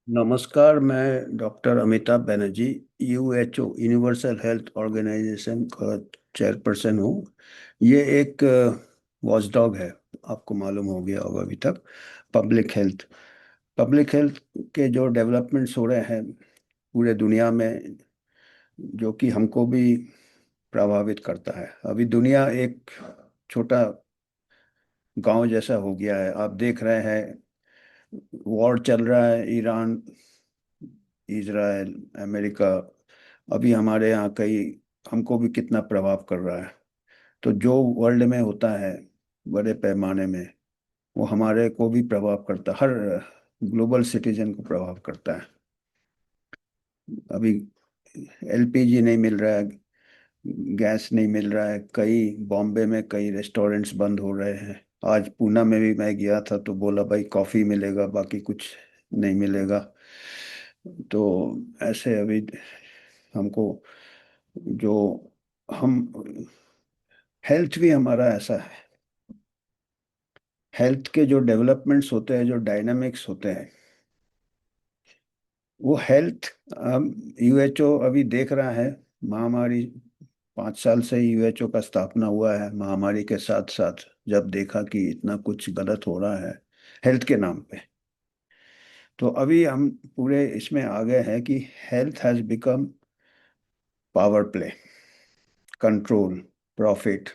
नमस्कार। मैं doctor Amitabh Banerjee UHO universal health organization का चेयरपर्सन हूँ। ये एक वॉचडॉग है। आपको मालूम हो गया होगा अभी तक। पब्लिक हेल्थ पब्लिक हेल्थ के जो डेवलपमेंट्स हो रहे हैं पूरे दुनिया में, जो कि हमको भी प्रभावित करता है। अभी दुनिया एक छोटा गांव जैसा हो गया है। आप देख रहे हैं, वॉर चल रहा है, ईरान, इजराइल, अमेरिका। अभी हमारे यहाँ कई, हमको भी कितना प्रभाव कर रहा है। तो जो वर्ल्ड में होता है बड़े पैमाने में, वो हमारे को भी प्रभाव करता है। हर ग्लोबल सिटीजन को प्रभाव करता है। अभी एलपीजी नहीं मिल रहा है, गैस नहीं मिल रहा है। कई बॉम्बे में कई रेस्टोरेंट्स बंद हो रहे हैं। आज पूना में भी मैं गया था तो बोला भाई कॉफ़ी मिलेगा, बाकी कुछ नहीं मिलेगा। तो ऐसे अभी हमको जो हम हेल्थ भी हमारा ऐसा है। हेल्थ के जो डेवलपमेंट्स होते हैं, जो डायनामिक्स होते हैं, वो हेल्थ यूएचओ अभी देख रहा है। महामारी 5 साल से यूएचओ का स्थापना हुआ है। महामारी के साथ साथ जब देखा कि इतना कुछ गलत हो रहा है हेल्थ के नाम पे, तो अभी हम पूरे इसमें आ गए हैं कि health has become power play, control, profit,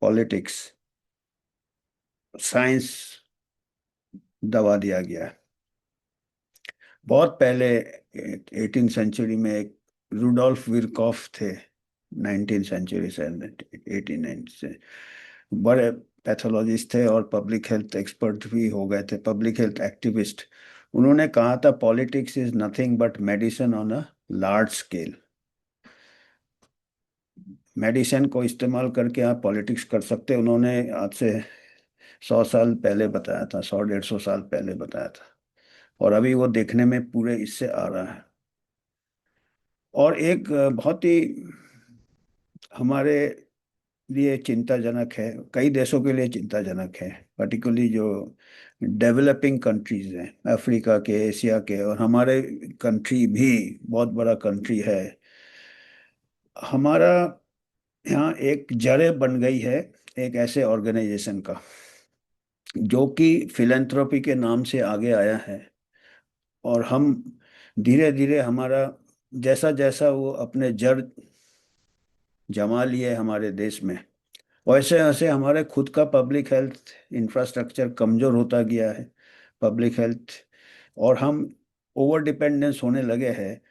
politics, science दबा दिया गया है। बहुत पहले 18 सेंचुरी में एक रूडोल्फ विरकॉफ थे। 19 सेंचुरी से 89 से बड़े पैथोलॉजिस्ट थे और पब्लिक हेल्थ एक्सपर्ट भी हो गए थे, पब्लिक हेल्थ एक्टिविस्ट। उन्होंने कहा था politics is nothing but medicine on a large scale. Medicine को इस्तेमाल करके आप पॉलिटिक्स कर सकते हैं, उन्होंने आज से 100 साल पहले बताया था, 100 150 साल पहले बताया था। और अभी वो देखने में पूरे इससे आ रहा है। और एक बहुत ही हमारे लिए चिंताजनक है, कई देशों के लिए चिंताजनक है, पर्टिकुलरली जो डेवलपिंग कंट्रीज हैं, अफ्रीका के, एशिया के, और हमारे कंट्री भी बहुत बड़ा कंट्री है। हमारा यहाँ एक जड़ें बन गई है एक ऐसे ऑर्गेनाइजेशन का, जो कि फिलेंथ्रोपी के नाम से आगे आया है। और हम धीरे धीरे हमारा जैसा जैसा वो अपने जड़ जमा लिए हमारे देश में, वैसे वैसे हमारे खुद का पब्लिक हेल्थ इंफ्रास्ट्रक्चर कमजोर होता गया है। पब्लिक हेल्थ, और हम ओवर डिपेंडेंस होने लगे हैं।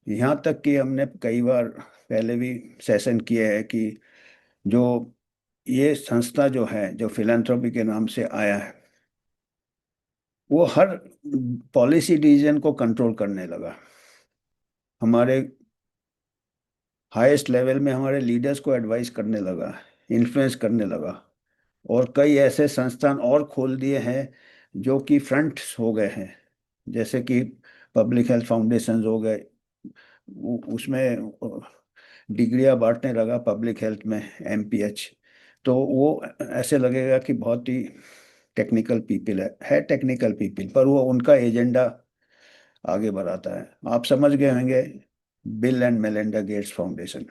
यहाँ तक कि हमने कई बार पहले भी सेशन किए हैं कि जो ये संस्था जो है, जो फिलेंथ्रोपी के नाम से आया है, वो हर पॉलिसी डिसीजन को कंट्रोल करने लगा। हमारे हाईएस्ट लेवल में हमारे लीडर्स को एडवाइस करने लगा, इन्फ्लुएंस करने लगा। और कई ऐसे संस्थान और खोल दिए हैं जो कि फ्रंट हो गए हैं, जैसे कि पब्लिक हेल्थ फाउंडेशन हो गए। उसमें डिग्रियां बांटने लगा पब्लिक हेल्थ में, एमपीएच। तो वो ऐसे लगेगा कि बहुत ही टेक्निकल पीपल है टेक्निकल पीपल, पर वो उनका एजेंडा आगे बढ़ाता है। आप समझ गए होंगे, bill and Melinda Gates foundation.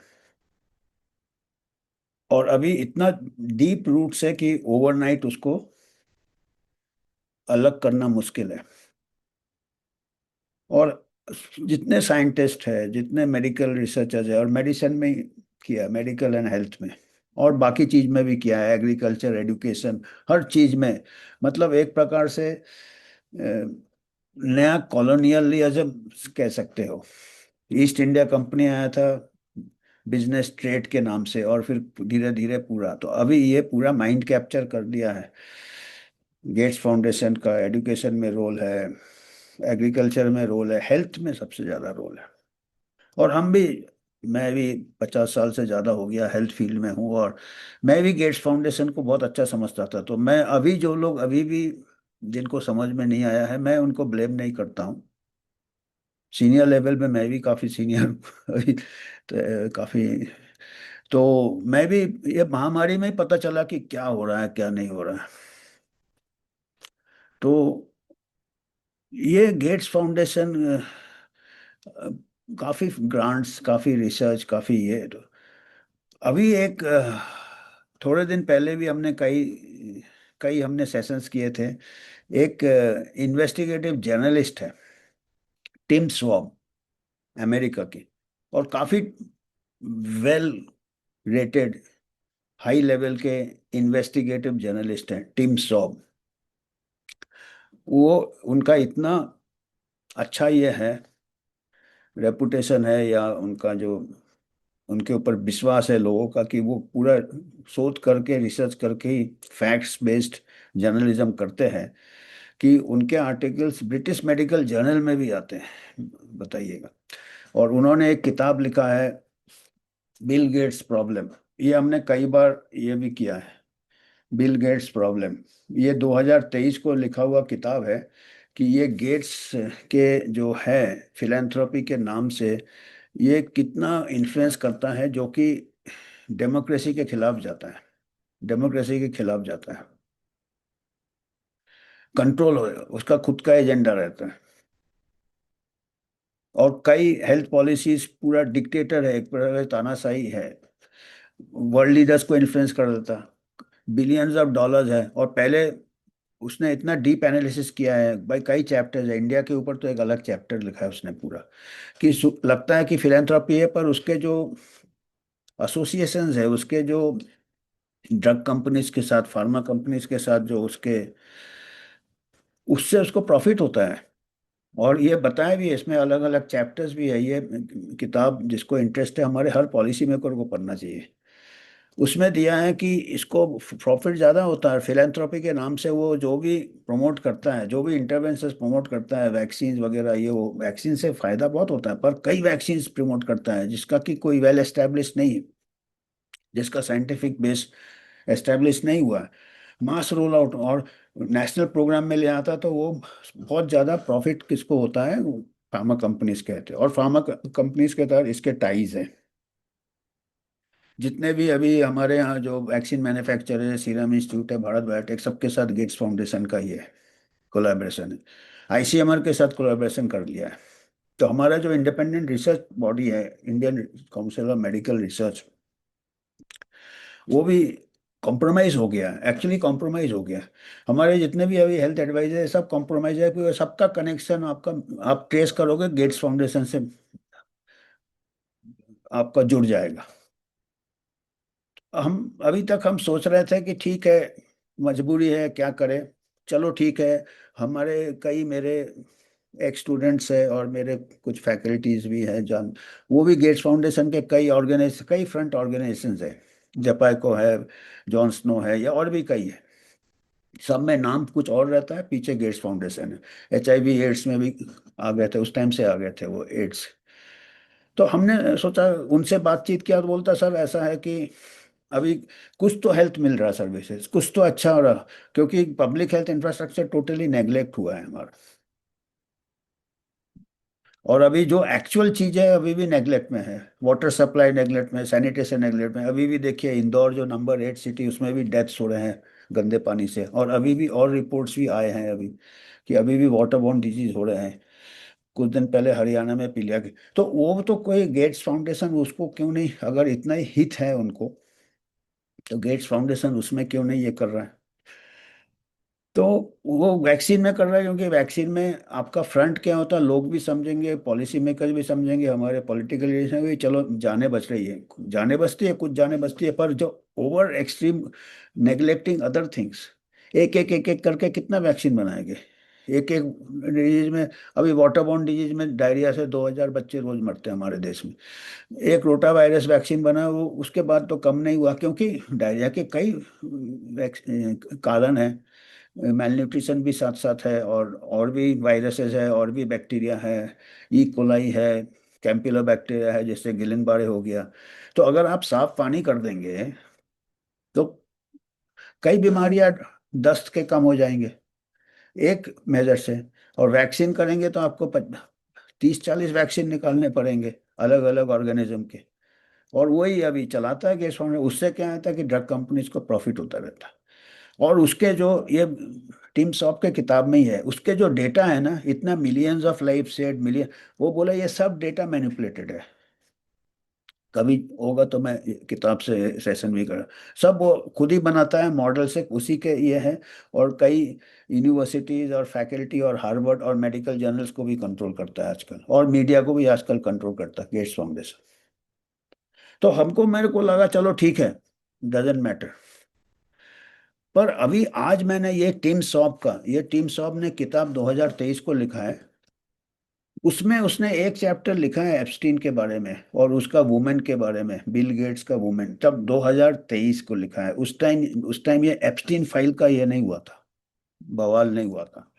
और अभी इतना डीप रूट्स है कि ओवरनाइट उसको अलग करना मुश्किल है। और जितने साइंटिस्ट है, जितने मेडिकल रिसर्चर्स है, और मेडिसिन में ही किया, मेडिकल एंड हेल्थ में, और बाकी चीज में भी किया है, एग्रीकल्चर, एजुकेशन, हर चीज में। मतलब एक प्रकार से नया कॉलोनियलिज्म कह सकते हो। ईस्ट इंडिया कंपनी आया था बिजनेस ट्रेड के नाम से, और फिर धीरे धीरे पूरा, तो अभी ये पूरा माइंड कैप्चर कर लिया है। गेट्स फाउंडेशन का एजुकेशन में रोल है, एग्रीकल्चर में रोल है, हेल्थ में सबसे ज़्यादा रोल है। और हम भी, मैं भी 50 साल से ज़्यादा हो गया हेल्थ फील्ड में हूँ, और मैं भी गेट्स फाउंडेशन को बहुत अच्छा समझता था। तो मैं अभी जो लोग अभी भी जिनको समझ में नहीं आया है, मैं उनको ब्लेम नहीं करता हूँ। सीनियर लेवल में मैं भी काफ़ी सीनियर अभी तो काफ़ी, तो मैं भी ये महामारी में ही पता चला कि क्या हो रहा है क्या नहीं हो रहा है। तो ये गेट्स फाउंडेशन काफी ग्रांट्स, काफी रिसर्च, काफी ये तो अभी एक थोड़े दिन पहले भी हमने कई कई हमने सेशंस किए थे। एक इन्वेस्टिगेटिव जर्नलिस्ट है, टिम स्वॉब, अमेरिका की, और काफी वेल रेटेड, हाई लेवल के इन्वेस्टिगेटिव जर्नलिस्ट हैं टिम स्वॉब। वो उनका इतना अच्छा ये है, रेपुटेशन है, या उनका जो उनके ऊपर विश्वास है लोगों का, कि वो पूरा शोध करके, रिसर्च करके ही फैक्ट्स बेस्ड जर्नलिज्म करते हैं, कि उनके आर्टिकल्स ब्रिटिश मेडिकल जर्नल में भी आते हैं, बताइएगा। और उन्होंने एक किताब लिखा है, बिल गेट्स प्रॉब्लम। ये हमने कई बार ये भी किया है, बिल गेट्स प्रॉब्लम। ये 2023 को लिखा हुआ किताब है, कि ये गेट्स के जो है फिलैंथ्रोपी के नाम से ये कितना इन्फ्लुएंस करता है, जो कि डेमोक्रेसी के खिलाफ जाता है, डेमोक्रेसी के खिलाफ जाता है। कंट्रोल हो, उसका खुद का एजेंडा रहता है। और कई हेल्थ पॉलिसीज, पूरा डिक्टेटर है, एक प्रकार का तानाशाही है, वर्ल्ड लीडर्स को इन्फ्लुएंस कर देता, बिलियंस ऑफ डॉलर्स है। और पहले उसने इतना डीप एनालिसिस किया है भाई, कई चैप्टर्स है, इंडिया के ऊपर तो एक अलग चैप्टर लिखा है उसने पूरा, कि लगता है कि फिलेंथ्रोपी है, पर उसके जो एसोसिएशंस है, उसके जो ड्रग कंपनीज के साथ, फार्मा कंपनीज के साथ जो उसके, उससे उसको प्रॉफिट होता है। और ये बताया भी है, इसमें अलग अलग चैप्टर्स भी है। ये किताब जिसको इंटरेस्ट है, हमारे हर पॉलिसी मेकर को पढ़ना चाहिए। उसमें दिया है कि इसको प्रॉफिट ज़्यादा होता है फिलेंथ्रोपी के नाम से। वो जो भी प्रमोट करता है, जो भी इंटरवेंशंस प्रमोट करता है, वैक्सीन वगैरह, ये वो वैक्सीन से फायदा बहुत होता है, पर कई वैक्सीन प्रमोट करता है जिसका कि कोई वेल एस्टेब्लिश नहीं है, जिसका साइंटिफिक बेस एस्टेब्लिश नहीं हुआ है। मास रोल आउट और नेशनल प्रोग्राम में ले आता, तो वो बहुत ज़्यादा प्रॉफिट किसको होता है, फार्मा कंपनीज कहते हैं। और फार्मा कंपनीज के तहत इसके टाइज है। जितने भी अभी हमारे यहाँ जो वैक्सीन मैन्युफैक्चरर है, सीरम इंस्टीट्यूट है, भारत बायोटेक, सबके साथ गेट्स फाउंडेशन का ही है, कोलैबोरेशन है। आईसीएमआर के साथ कोलैबोरेशन कर लिया है। तो हमारा जो इंडिपेंडेंट रिसर्च बॉडी है, Indian council of medical research, वो भी कॉम्प्रोमाइज हो गया है, एक्चुअली कॉम्प्रोमाइज हो गया है। हमारे जितने भी अभी हेल्थ एडवाइजर है, सब कॉम्प्रोमाइज है, क्योंकि सबका कनेक्शन आपका, आप ट्रेस करोगे गेट्स फाउंडेशन से, आपका जुड़ जाएगा। हम अभी तक हम सोच रहे थे कि ठीक है, मजबूरी है, क्या करें, चलो ठीक है। हमारे कई मेरे एक स्टूडेंट्स है, और मेरे कुछ फैकल्टीज भी हैं जान, वो भी गेट्स फाउंडेशन के कई फ्रंट ऑर्गेनाइजेशंस है, जपाइको है, जॉन स्नो है, या और भी कई है। सब में नाम कुछ और रहता है, पीछे गेट्स फाउंडेशन है। HIV एड्स में भी आ गए थे, उस टाइम से आ गए थे वो एड्स। तो हमने सोचा, उनसे बातचीत किया, तो बोलता सर ऐसा है कि अभी कुछ तो हेल्थ मिल रहा है, सर्विसेज कुछ तो अच्छा हो रहा, क्योंकि public health infrastructure totally neglect हुआ है हमारा। और अभी जो एक्चुअल चीजें अभी भी नेग्लेक्ट में है, वाटर सप्लाई नेग्लेक्ट में, सैनिटेशन नेग्लेक्ट में। अभी भी देखिए, इंदौर जो नंबर 8 सिटी, उसमें भी डेथ्स हो रहे हैं गंदे पानी से। और अभी भी और रिपोर्ट्स भी आए हैं अभी, कि अभी भी वाटर बोर्न डिजीज हो रहे हैं। कुछ दिन पहले हरियाणा में पीलिया के, तो वो तो कोई गेट्स फाउंडेशन उसको क्यों नहीं, अगर इतना ही हित है उनको, तो गेट्स फाउंडेशन उसमें क्यों नहीं ये कर रहा है। तो वो वैक्सीन में कर रहा है, क्योंकि वैक्सीन में आपका फ्रंट क्या होता है, लोग भी समझेंगे, पॉलिसी मेकर भी समझेंगे, हमारे पॉलिटिकल लीडर्स भी, चलो जाने बच रही है, जाने बचती है, कुछ जाने बचती है, पर जो over extreme neglecting other things, एक एक एक एक करके कितना वैक्सीन बनाएंगे, एक एक डिजीज में। अभी वाटरबॉर्न डिजीज में डायरिया से 2000 बच्चे रोज मरते हैं हमारे देश में। एक रोटा वायरस वैक्सीन बना, वो उसके बाद तो कम नहीं हुआ, क्योंकि डायरिया के कई कारण हैं। मेल भी साथ साथ है, और भी वायरसेस है, और भी बैक्टीरिया है, कोलाई है, कैंपिलोबैक्टीरिया है, जैसे गिलन बारे हो गया। तो अगर आप साफ पानी कर देंगे, तो कई बीमारियां, दस्त के कम हो जाएंगे एक मेजर से। और वैक्सीन करेंगे तो आपको 30-40 वैक्सीन निकालने पड़ेंगे, अलग अलग ऑर्गेनिज्म के। और वही अभी चलाता है गैस फाउंडेशन। उससे क्या आता है कि ड्रग कंपनीज को प्रॉफिट होता रहता है। और उसके जो ये टीम सॉप के किताब में ही है, उसके जो डेटा है ना, इतना millions of life set million, वो बोला ये सब डेटा मैनिपुलेटेड है। कभी होगा तो मैं किताब से सेशन भी करा, सब वो खुद ही बनाता है मॉडल से, उसी के ये है। और कई यूनिवर्सिटीज और फैकल्टी और हार्वर्ड और मेडिकल जर्नल्स को भी कंट्रोल करता है आजकल, और मीडिया को भी आजकल कंट्रोल करता है गेट्स फाउंडेशन। तो हमको, मेरे को लगा चलो ठीक है, डजेंट मैटर। पर अभी आज मैंने ये टीम सॉप ने किताब 2023 को लिखा है। उसमें उसने एक चैप्टर लिखा है एप्स्टीन के बारे में और उसका वुमेन के बारे में, बिल गेट्स का वुमेन, तब 2023 को लिखा है। उस टाइम ये एप्स्टीन फाइल का ये नहीं हुआ था, बवाल नहीं हुआ था।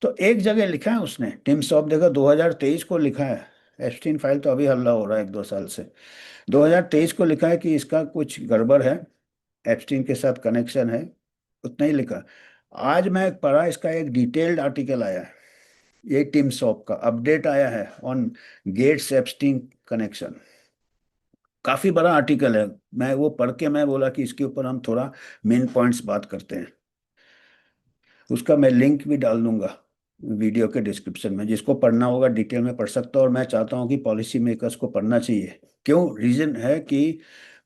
तो एक जगह लिखा है उसने, टिम सॉप, देखो 2023 को लिखा है। एप्स्टीन फाइल तो अभी हल्ला हो रहा है 1-2 साल से। 2023 को लिखा है कि इसका कुछ गड़बड़ है, एप्स्टीन के साथ कनेक्शन है, उतना ही लिखा। आज मैं पढ़ा, इसका एक डिटेल्ड आर्टिकल आया है, ये टीम सॉप का अपडेट आया है ऑन गेट्स एप्स्टीन कनेक्शन। काफी बड़ा आर्टिकल है। मैं वो पढ़ के मैं बोला कि इसके ऊपर हम थोड़ा मेन पॉइंट्स बात करते हैं। उसका मैं लिंक भी डाल दूंगा वीडियो के डिस्क्रिप्शन में, जिसको पढ़ना होगा डिटेल में पढ़ सकता है। और मैं चाहता हूँ कि पॉलिसी मेकर्स को पढ़ना चाहिए। क्यों? रीजन है कि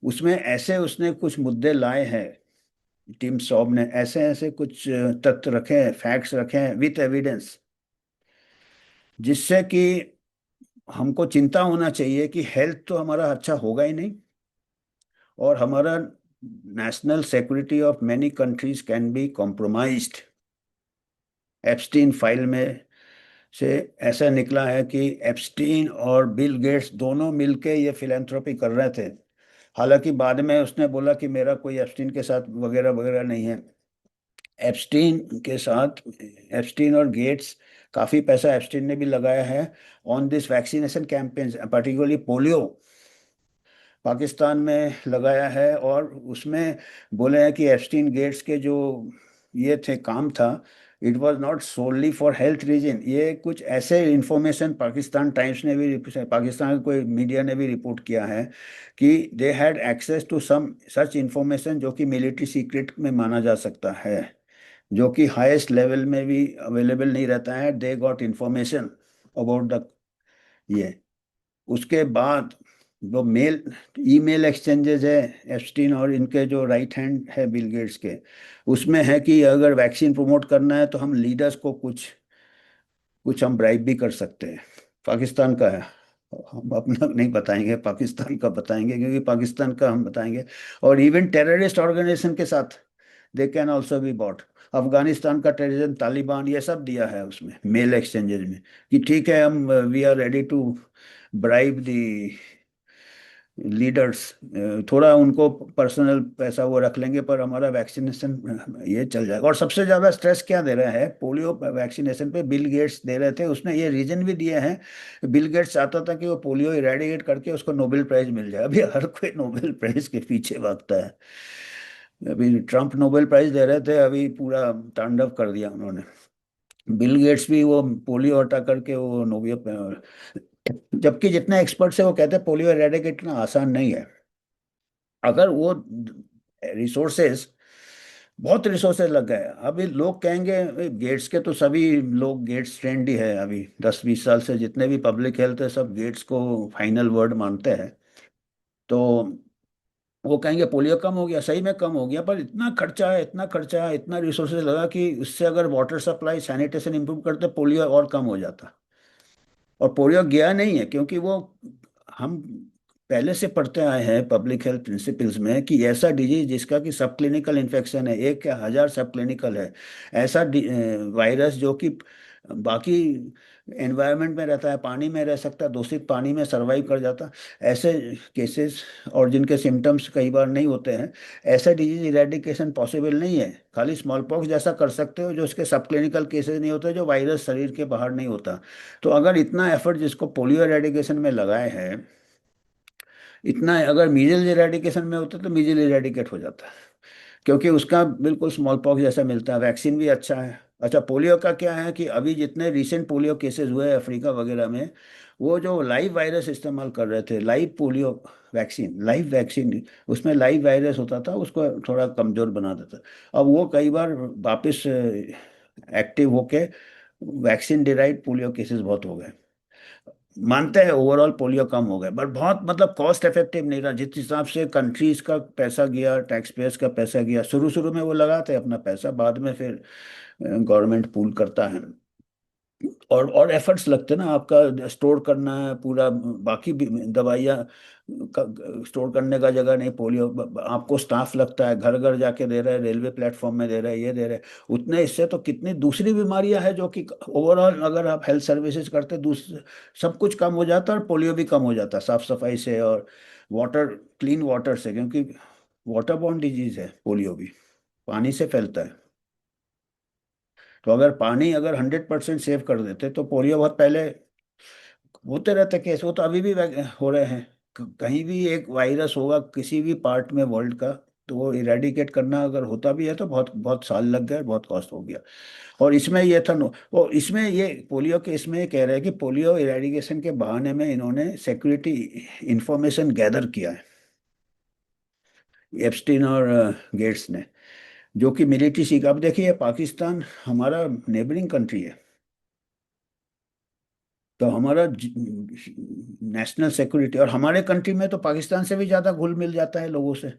उसमें ऐसे उसने कुछ मुद्दे लाए हैं, टीम सॉब ने ऐसे ऐसे कुछ तथ्य रखे हैं, फैक्ट्स रखे हैं विथ एविडेंस, जिससे कि हमको चिंता होना चाहिए कि हेल्थ तो हमारा अच्छा होगा ही नहीं, और हमारा national security of many countries can be compromised. Epstein file में से ऐसा निकला है कि एप्स्टीन और बिल गेट्स दोनों मिलके ये फिलेंथ्रोपी कर रहे थे। हालांकि बाद में उसने बोला कि मेरा कोई एप्स्टीन के साथ वगैरह वगैरह नहीं है। एप्स्टीन के साथ, एप्स्टीन और गेट्स, काफ़ी पैसा एप्स्टीन ने भी लगाया है on this vaccination campaigns, particularly polio, Pakistan में लगाया है। और उसमें बोले हैं कि एप्स्टीन गेट्स के जो ये थे काम था, it was not solely for health reason. ये कुछ ऐसे इंफॉर्मेशन पाकिस्तान टाइम्स ने भी, पाकिस्तान के कोई मीडिया ने भी रिपोर्ट किया है कि they had access to some such information जो कि मिलिट्री सीक्रेट में माना जा सकता है, जो कि हाईएस्ट लेवल में भी अवेलेबल नहीं रहता है। They got information about the ये। उसके बाद जो ईमेल एक्सचेंजेस है एप्स्टीन और इनके जो राइट हैंड है बिल गेट्स के, उसमें है कि अगर वैक्सीन प्रमोट करना है तो हम लीडर्स को कुछ कुछ हम ब्राइब भी कर सकते हैं। पाकिस्तान का है, हम अपना नहीं बताएंगे, पाकिस्तान का बताएंगे, क्योंकि पाकिस्तान का हम बताएंगे। और इवन टेररिस्ट ऑर्गेनाइजेशन के साथ they can also be bought. Afghanistan का टेररिज्म, तालिबान, ये सब दिया है उसमें मेल एक्सचेंजेस में, कि ठीक है हम we are ready to bribe the leaders, थोड़ा उनको पर्सनल पैसा वो रख लेंगे, पर हमारा वैक्सीनेशन ये चल जाएगा। और सबसे ज़्यादा स्ट्रेस क्या दे रहा है पोलियो वैक्सीनेशन पे, बिल गेट्स दे रहे थे। उसने ये रीजन भी दिए हैं, बिल गेट्स चाहता था कि वो पोलियो इरेडिकेट करके उसको नोबेल प्राइज मिल जाए। अभी हर कोई नोबेल प्राइज के पीछे भागता है। अभी ट्रम्प नोबेल प्राइज दे रहे थे, अभी पूरा तांडव कर दिया उन्होंने। बिल गेट्स भी वो पोलियो हटा करके वो नोबेल, जबकि जितने एक्सपर्ट्स है वो कहते हैं पोलियो इरेडिकेट करना आसान नहीं है। अगर वो रिसोर्सेज, बहुत रिसोर्सेज लग गए। अभी लोग कहेंगे गेट्स के तो सभी लोग गेट्स ट्रेंड ही है, अभी 10-20 साल से जितने भी पब्लिक हेल्थ है सब गेट्स को फाइनल वर्ड मानते हैं। तो वो कहेंगे पोलियो कम हो गया, सही में कम हो गया, पर इतना खर्चा है, इतना खर्चा है, इतना रिसोर्सेज लगा कि उससे अगर वाटर सप्लाई सैनिटेशन इंप्रूव करते पोलियो और कम हो जाता। और पोलियो गया नहीं है, क्योंकि वो हम पहले से पढ़ते आए हैं पब्लिक हेल्थ प्रिंसिपल्स में कि ऐसा डिजीज जिसका कि सब क्लिनिकल इन्फेक्शन है, 1 या 1000 सब क्लिनिकल है, ऐसा वायरस जो कि बाकी एनवायरनमेंट में रहता है, पानी में रह सकता है, दूषित पानी में सरवाइव कर जाता, ऐसे केसेस, और जिनके सिम्टम्स कई बार नहीं होते हैं, ऐसा डिजीज इरेडिकेशन पॉसिबल नहीं है। खाली स्मॉल पॉक्स जैसा कर सकते हो जो उसके सब क्लिनिकल केसेस नहीं होते, जो वायरस शरीर के बाहर नहीं होता। तो अगर इतना एफर्ट जिसको पोलियो एरेडिकेशन में लगाए हैं, इतना अगर मीजल इरेडिकेशन में होता तो मीजल इरेडिकेट हो जाता, क्योंकि उसका बिल्कुल स्मॉल पॉक्स जैसा मिलता है, वैक्सीन भी अच्छा है। अच्छा, पोलियो का क्या है कि अभी जितने रिसेंट पोलियो केसेस हुए अफ्रीका वगैरह में, वो जो लाइव वायरस इस्तेमाल कर रहे थे, live polio vaccine, live vaccine, उसमें लाइव वायरस होता था, उसको थोड़ा कमजोर बना देता। अब वो कई बार वापस एक्टिव होके वैक्सीन डिराइव्ड पोलियो केसेस बहुत हो गए। मानते हैं ओवरऑल पोलियो कम हो गए, बट बहुत मतलब कॉस्ट इफेक्टिव नहीं रहा। जिस हिसाब से कंट्रीज का पैसा गया, टैक्स पेयर्स का पैसा गया, शुरू शुरू में वो लगाते हैं अपना पैसा, बाद में फिर गवर्नमेंट पूल करता है। और एफर्ट्स लगते हैं ना, आपका स्टोर करना है पूरा, बाकी भी दवाइयाँ स्टोर करने का जगह नहीं, पोलियो आपको स्टाफ लगता है, घर घर जाके दे रहे हैं, रेलवे प्लेटफॉर्म में दे रहे हैं, ये दे रहे हैं। उतने इससे तो कितनी दूसरी बीमारियां हैं जो कि ओवरऑल अगर आप हेल्थ सर्विसेज करते सब कुछ कम हो जाता है, और पोलियो भी कम हो जाता है साफ सफाई से और वाटर, क्लीन वाटर से, क्योंकि वाटर बॉर्न डिजीज है पोलियो भी, पानी से फैलता है। तो अगर पानी अगर 100% सेव कर देते तो पोलियो बहुत पहले, होते रहते केस, वो तो अभी भी हो रहे हैं। कहीं भी एक वायरस होगा किसी भी पार्ट में वर्ल्ड का, तो वो इरेडिकेट करना अगर होता भी है तो बहुत बहुत साल लग गए, बहुत कॉस्ट हो गया। और इसमें ये था नो, वो इसमें ये पोलियो के इसमें ये कह रहे हैं कि पोलियो इरेडिकेशन के बहाने में इन्होंने सिक्योरिटी इंफॉर्मेशन गैदर किया है, एप्स्टीन और गेट्स ने, जो कि मिलिट्री सीख। अब देखिए पाकिस्तान हमारा नेबरिंग कंट्री है, तो हमारा नेशनल सिक्योरिटी, और हमारे कंट्री में तो पाकिस्तान से भी ज़्यादा घुल मिल जाता है लोगों से,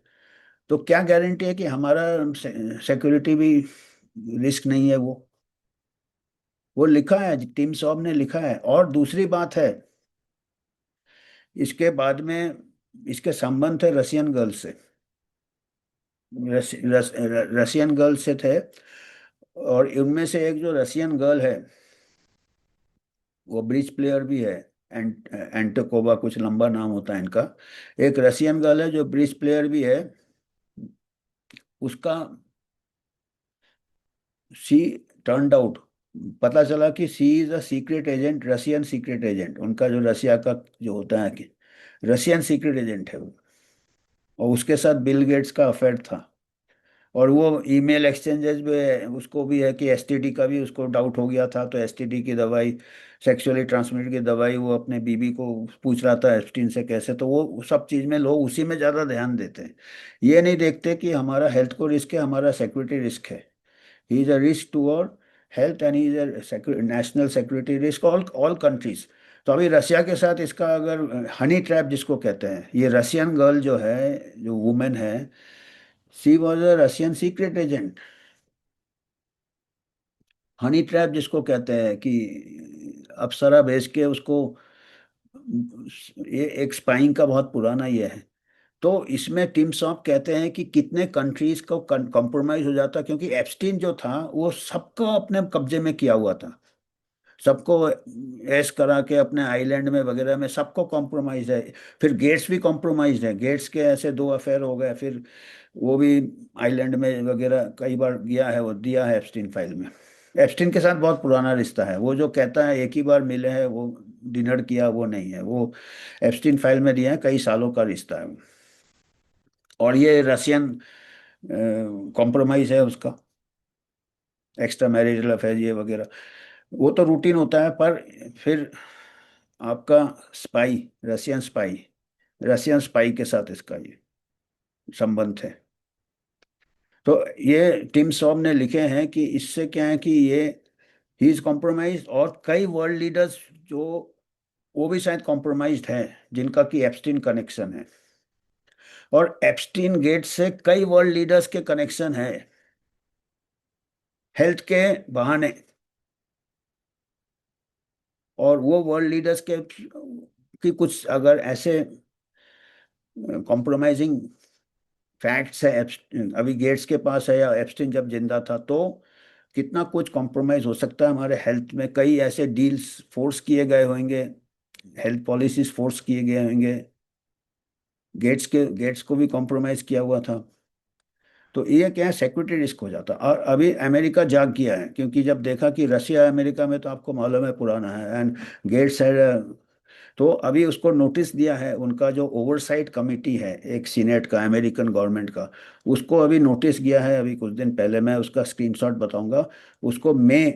तो क्या गारंटी है कि हमारा सिक्योरिटी भी रिस्क नहीं है वो लिखा है, टीम सॉब ने लिखा है। और दूसरी बात है, इसके बाद में इसके संबंध थे रशियन गर्ल से, रशियन गर्ल से थे। और उनमें से एक जो रशियन गर्ल है, वो ब्रिज प्लेयर भी है, एंटोकोवा कुछ लंबा नाम होता है इनका। एक रशियन गर्ल है जो ब्रिज प्लेयर भी है, उसका सी टर्नड आउट, पता चला कि she is a secret agent, Russian secret agent, उनका जो रशिया का जो होता है कि रशियन सीक्रेट एजेंट है वो। और उसके साथ बिल गेट्स का अफेयर था। और वो ईमेल एक्सचेंजेस में उसको भी है कि एसटीडी का भी उसको डाउट हो गया था, तो एसटीडी की दवाई, सेक्सुअली ट्रांसमिटेड की दवाई, वो अपने बीबी को पूछ रहा था एस्पिरिन से कैसे, तो वो सब चीज़ में लोग उसी में ज़्यादा ध्यान देते हैं। ये नहीं देखते कि हमारा हेल्थ को रिस्क है, हमारा सिक्योरिटी रिस्क है। He is a risk to our health and he is a national security risk, all all countries. तो अभी रशिया के साथ इसका अगर हनी ट्रैप जिसको कहते हैं, ये रशियन गर्ल जो है, जो वुमेन है, she was a Russian secret agent. Honey trap जिसको कहते हैं कि अप्सरा भेज के उसको, ये एक स्पाइंग का बहुत पुराना ये है। तो इसमें टिम सॉप कहते हैं कि कितने कंट्रीज को कॉम्प्रोमाइज हो जाता, क्योंकि एप्स्टीन जो था वो सबको अपने कब्जे में किया हुआ था, सबको ऐश करा के अपने आइलैंड में वगैरह में सबको कॉम्प्रोमाइज है। फिर गेट्स भी कॉम्प्रोमाइज है, गेट्स के ऐसे दो अफेयर हो गए, फिर वो भी आइलैंड में वगैरह कई बार गया है, वो दिया है एप्स्टीन फाइल में। एप्स्टीन के साथ बहुत पुराना रिश्ता है, वो जो कहता है एक ही बार मिले हैं वो डिनर किया, वो नहीं है वो, एप्स्टीन फाइल में दिया है, कई सालों का रिश्ता है। और ये रशियन कॉम्प्रोमाइज है उसका, एक्स्ट्रा मैरिजल अफेयर ये वगैरह, वो तो रूटीन होता है। पर फिर आपका spy, Russian spy, Russian spy के साथ इसका ये संबंध है। तो ये टिम सॉम ने लिखे हैं कि इससे क्या है कि ये ही इज कॉम्प्रोमाइज, और कई वर्ल्ड लीडर्स जो वो भी शायद कॉम्प्रोमाइज्ड हैं, जिनका कि एप्स्टीन कनेक्शन है। और एप्स्टीन गेट से कई वर्ल्ड लीडर्स के कनेक्शन है हेल्थ के बहाने। और वो वर्ल्ड लीडर्स के कि कुछ अगर ऐसे कॉम्प्रोमाइजिंग फैक्ट्स है अभी गेट्स के पास है, या एप्स्टीन जब जिंदा था, तो कितना कुछ कॉम्प्रोमाइज हो सकता है हमारे हेल्थ में, कई ऐसे डील्स फोर्स किए गए होंगे, हेल्थ पॉलिसीज फोर्स किए गए होंगे, गेट्स को भी कॉम्प्रोमाइज किया हुआ था। तो ये क्या है, सिक्योरिटी रिस्क हो जाता। और अभी अमेरिका जाग गया है, क्योंकि जब देखा कि रशिया अमेरिका में तो आपको मालूम है पुराना है, एंड गेट्स हैड तो अभी उसको नोटिस दिया है, उनका जो ओवरसाइट कमिटी है एक सीनेट का, अमेरिकन गवर्नमेंट का, उसको अभी नोटिस गया है अभी कुछ दिन पहले, मैं उसका स्क्रीनशॉट बताऊंगा। उसको मई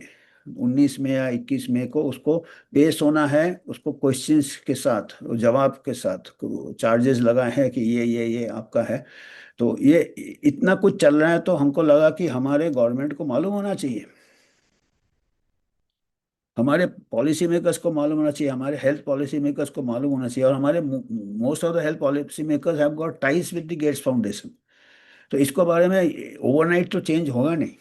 19 में या 21 मई को उसको पेश होना है, उसको क्वेश्चंस के साथ, जवाब के साथ। चार्जेस लगाए हैं कि ये आपका है। तो ये इतना कुछ चल रहा है, तो हमको लगा कि हमारे गवर्नमेंट को मालूम होना चाहिए, हमारे पॉलिसी मेकर्स को मालूम होना चाहिए, हमारे हेल्थ पॉलिसी मेकर्स को मालूम होना चाहिए। और हमारे most of the health policy makers have got ties with the Gates foundation. तो इसको बारे में ओवरनाइट तो चेंज होगा नहीं,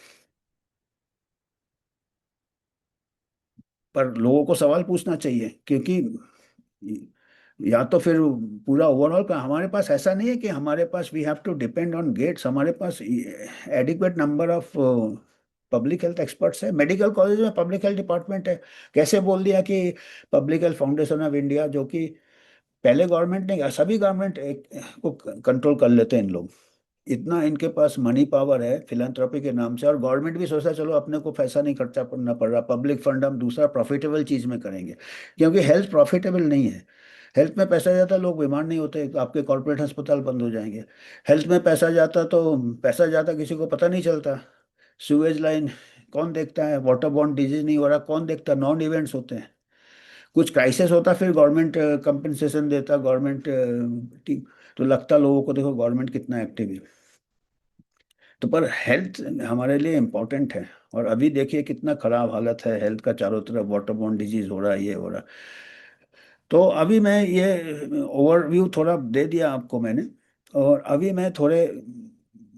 पर लोगों को सवाल पूछना चाहिए, क्योंकि या तो फिर पूरा ओवरऑल का हमारे पास ऐसा नहीं है कि हमारे पास we have to depend on Gates. हमारे पास adequate number of public health experts है, मेडिकल कॉलेज में पब्लिक हेल्थ डिपार्टमेंट है। कैसे बोल दिया कि public health foundation of India, जो कि पहले गवर्नमेंट ने, सभी गवर्नमेंट एक को कंट्रोल कर लेते हैं इन लोग, इतना इनके पास मनी पावर है फिलैंथ्रोपी के नाम से। और गवर्नमेंट भी सोचता है चलो अपने को पैसा नहीं खर्चा करना पड़ रहा, पब्लिक फंड हम दूसरा प्रॉफिटेबल चीज में करेंगे, क्योंकि हेल्थ प्रॉफिटेबल नहीं है। हेल्थ में पैसा जाता है, लोग बीमार नहीं होते, तो आपके कॉर्पोरेट अस्पताल बंद हो जाएंगे। हेल्थ में पैसा जाता तो पैसा जाता किसी को पता नहीं चलता। सीवेज लाइन कौन देखता है, वाटर बॉर्न डिजीज नहीं हो रहा कौन देखता, नॉन इवेंट्स होते हैं। कुछ क्राइसिस होता फिर गवर्नमेंट कंपनसेशन देता, गवर्नमेंट टीम। तो लगता लोगों को देखो गवर्नमेंट कितना एक्टिव है। तो पर हेल्थ हमारे लिए इम्पोर्टेंट है। और अभी देखिए कितना खराब हालत है हेल्थ का, चारों तरफ वाटर बॉर्न डिजीज हो रहा है, ये हो रहा है। तो अभी मैं ये ओवरव्यू थोड़ा दे दिया आपको मैंने, और अभी मैं थोड़े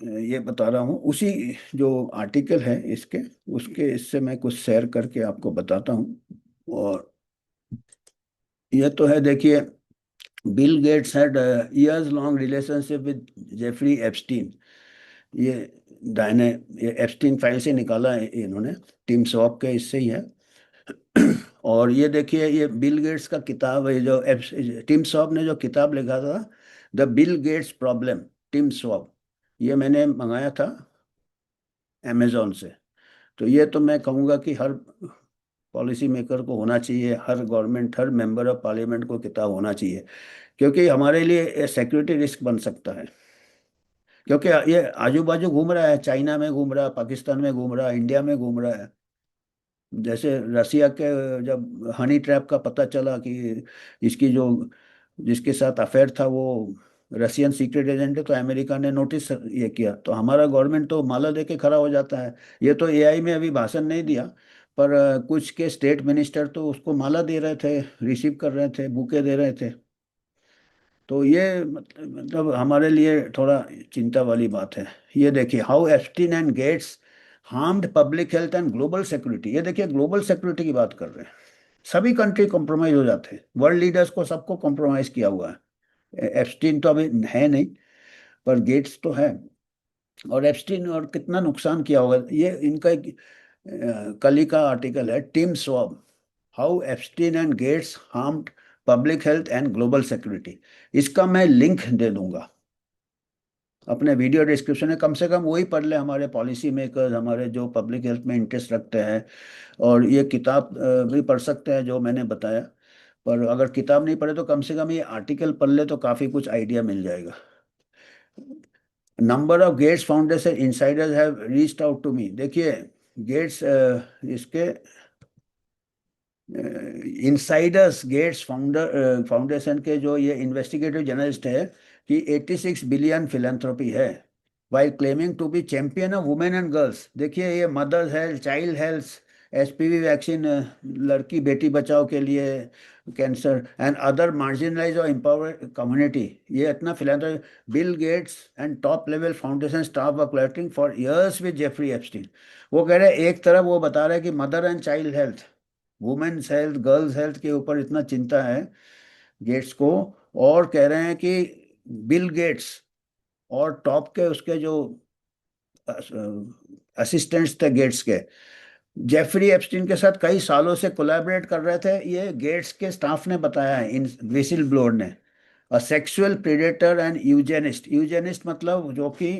ये बता रहा हूँ उसी जो आर्टिकल है इसके, उसके इससे मैं कुछ शेयर करके आपको बताता हूँ। और ये तो है, देखिए, Bill Gates had years long relationship with Jeffrey Epstein. ये डायने ये एप्स्टीन फाइल से निकाला है इन्होंने, टीम स्वॉप के इससे ही है। और ये देखिए, ये बिल गेट्स का किताब है, जो टिम स्वॉप ने जो किताब लिखा था, the Bill Gates problem, Tim Schwab, ये मैंने मंगाया था अमेजोन से। तो ये तो मैं कहूँगा कि हर पॉलिसी मेकर को होना चाहिए, हर गवर्नमेंट, हर मेंबर ऑफ पार्लियामेंट को किताब होना चाहिए, क्योंकि हमारे लिए सिक्योरिटी रिस्क बन सकता है। क्योंकि ये आजू बाजू घूम रहा है, चाइना में घूम रहा है, पाकिस्तान में घूम रहा है, इंडिया में घूम रहा है। जैसे रसिया के जब हनी ट्रैप का पता चला कि इसकी जो, जिसके साथ अफेयर था वो रशियन सीक्रेट एजेंट है, तो अमेरिका ने नोटिस ये किया, तो हमारा गवर्नमेंट तो माला दे के खड़ा हो जाता है। ये तो एआई में अभी भाषण नहीं दिया, पर कुछ के स्टेट मिनिस्टर तो उसको माला दे रहे थे, रिसीव कर रहे थे, बुके दे रहे थे। तो ये मतलब हमारे लिए थोड़ा चिंता वाली बात है। ये देखिए, how Epstein and Gates harmed public health and global security. ये देखिए, ग्लोबल सिक्योरिटी की बात कर रहे हैं। सभी कंट्री कॉम्प्रोमाइज हो जाते हैं, वर्ल्ड लीडर्स को सबको कॉम्प्रोमाइज किया हुआ है। एप्स्टीन तो अभी है नहीं, पर गेट्स तो है। और एप्स्टीन और कितना नुकसान किया होगा, ये इनका एक कल ही का आर्टिकल है, Tim Schwab, how Epstein and Gates harmed public health and global security. इसका मैं लिंक दे दूंगा अपने वीडियो डिस्क्रिप्शन में, कम से कम वही पढ़ ले हमारे पॉलिसी मेकर्स, हमारे जो पब्लिक हेल्थ में इंटरेस्ट रखते हैं। और ये किताब भी पढ़ सकते हैं जो मैंने बताया। पर अगर किताब नहीं पढ़े तो कम से कम ये आर्टिकल पढ़ ले, तो काफ़ी कुछ आइडिया मिल जाएगा। Number of Gates Foundation insiders have reached out to me. देखिए, गेट्स इसके इनसाइडर्स, गेट्स फाउंडेशन के जो ये इन्वेस्टिगेटिव जर्नलिस्ट है, कि 86 बिलियन फिलेंथ्रोपी है, while claiming to be champion of women and girls. देखिए, ये mothers health, child health, HPV vaccine, लड़की बेटी बचाओ के लिए, कैंसर एंड अदर मार्जिनलाइज और एम्पावर कम्युनिटी, ये इतना philanthropy. Bill Gates and top level foundation staff were collaborating for years with Jeffrey Epstein. वो कह रहे हैं, एक तरफ वो बता रहे हैं कि mother and child health, women's health, girls health के ऊपर इतना चिंता है गेट्स को, और कह रहे हैं कि बिल गेट्स और टॉप के उसके जो असिस्टेंट्स थे गेट्स के, जेफरी एप्स्टीन के साथ कई सालों से कोलैबोरेट कर रहे थे। ये गेट्स के स्टाफ ने बताया है, इन विसिल ब्लोअर ने। अ सेक्सुअल प्रेडेटर एंड यूजेनिस्ट, यूजेनिस्ट मतलब जो कि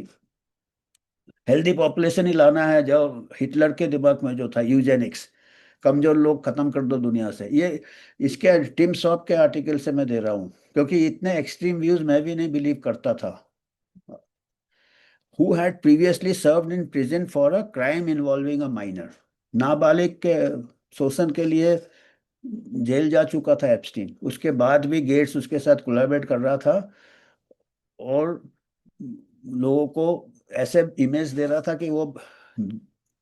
हेल्दी पॉपुलेशन ही लाना है, जो हिटलर के दिमाग में जो था यूजेनिक्स, कमजोर लोग खत्म कर दो दुनिया से। ये इसके टिम सॉप के आर्टिकल से मैं दे रहा हूँ, क्योंकि इतने एक्सट्रीम व्यूज मैं भी नहीं बिलीव करता था। Who had previously served in prison for a crime involving a minor, नाबालिग के शोषण के लिए जेल जा चुका था एप्स्टीन, उसके बाद भी गेट्स उसके साथ कोलैबोरेट कर रहा था और लोगों को ऐसे इमेज दे रहा था कि वो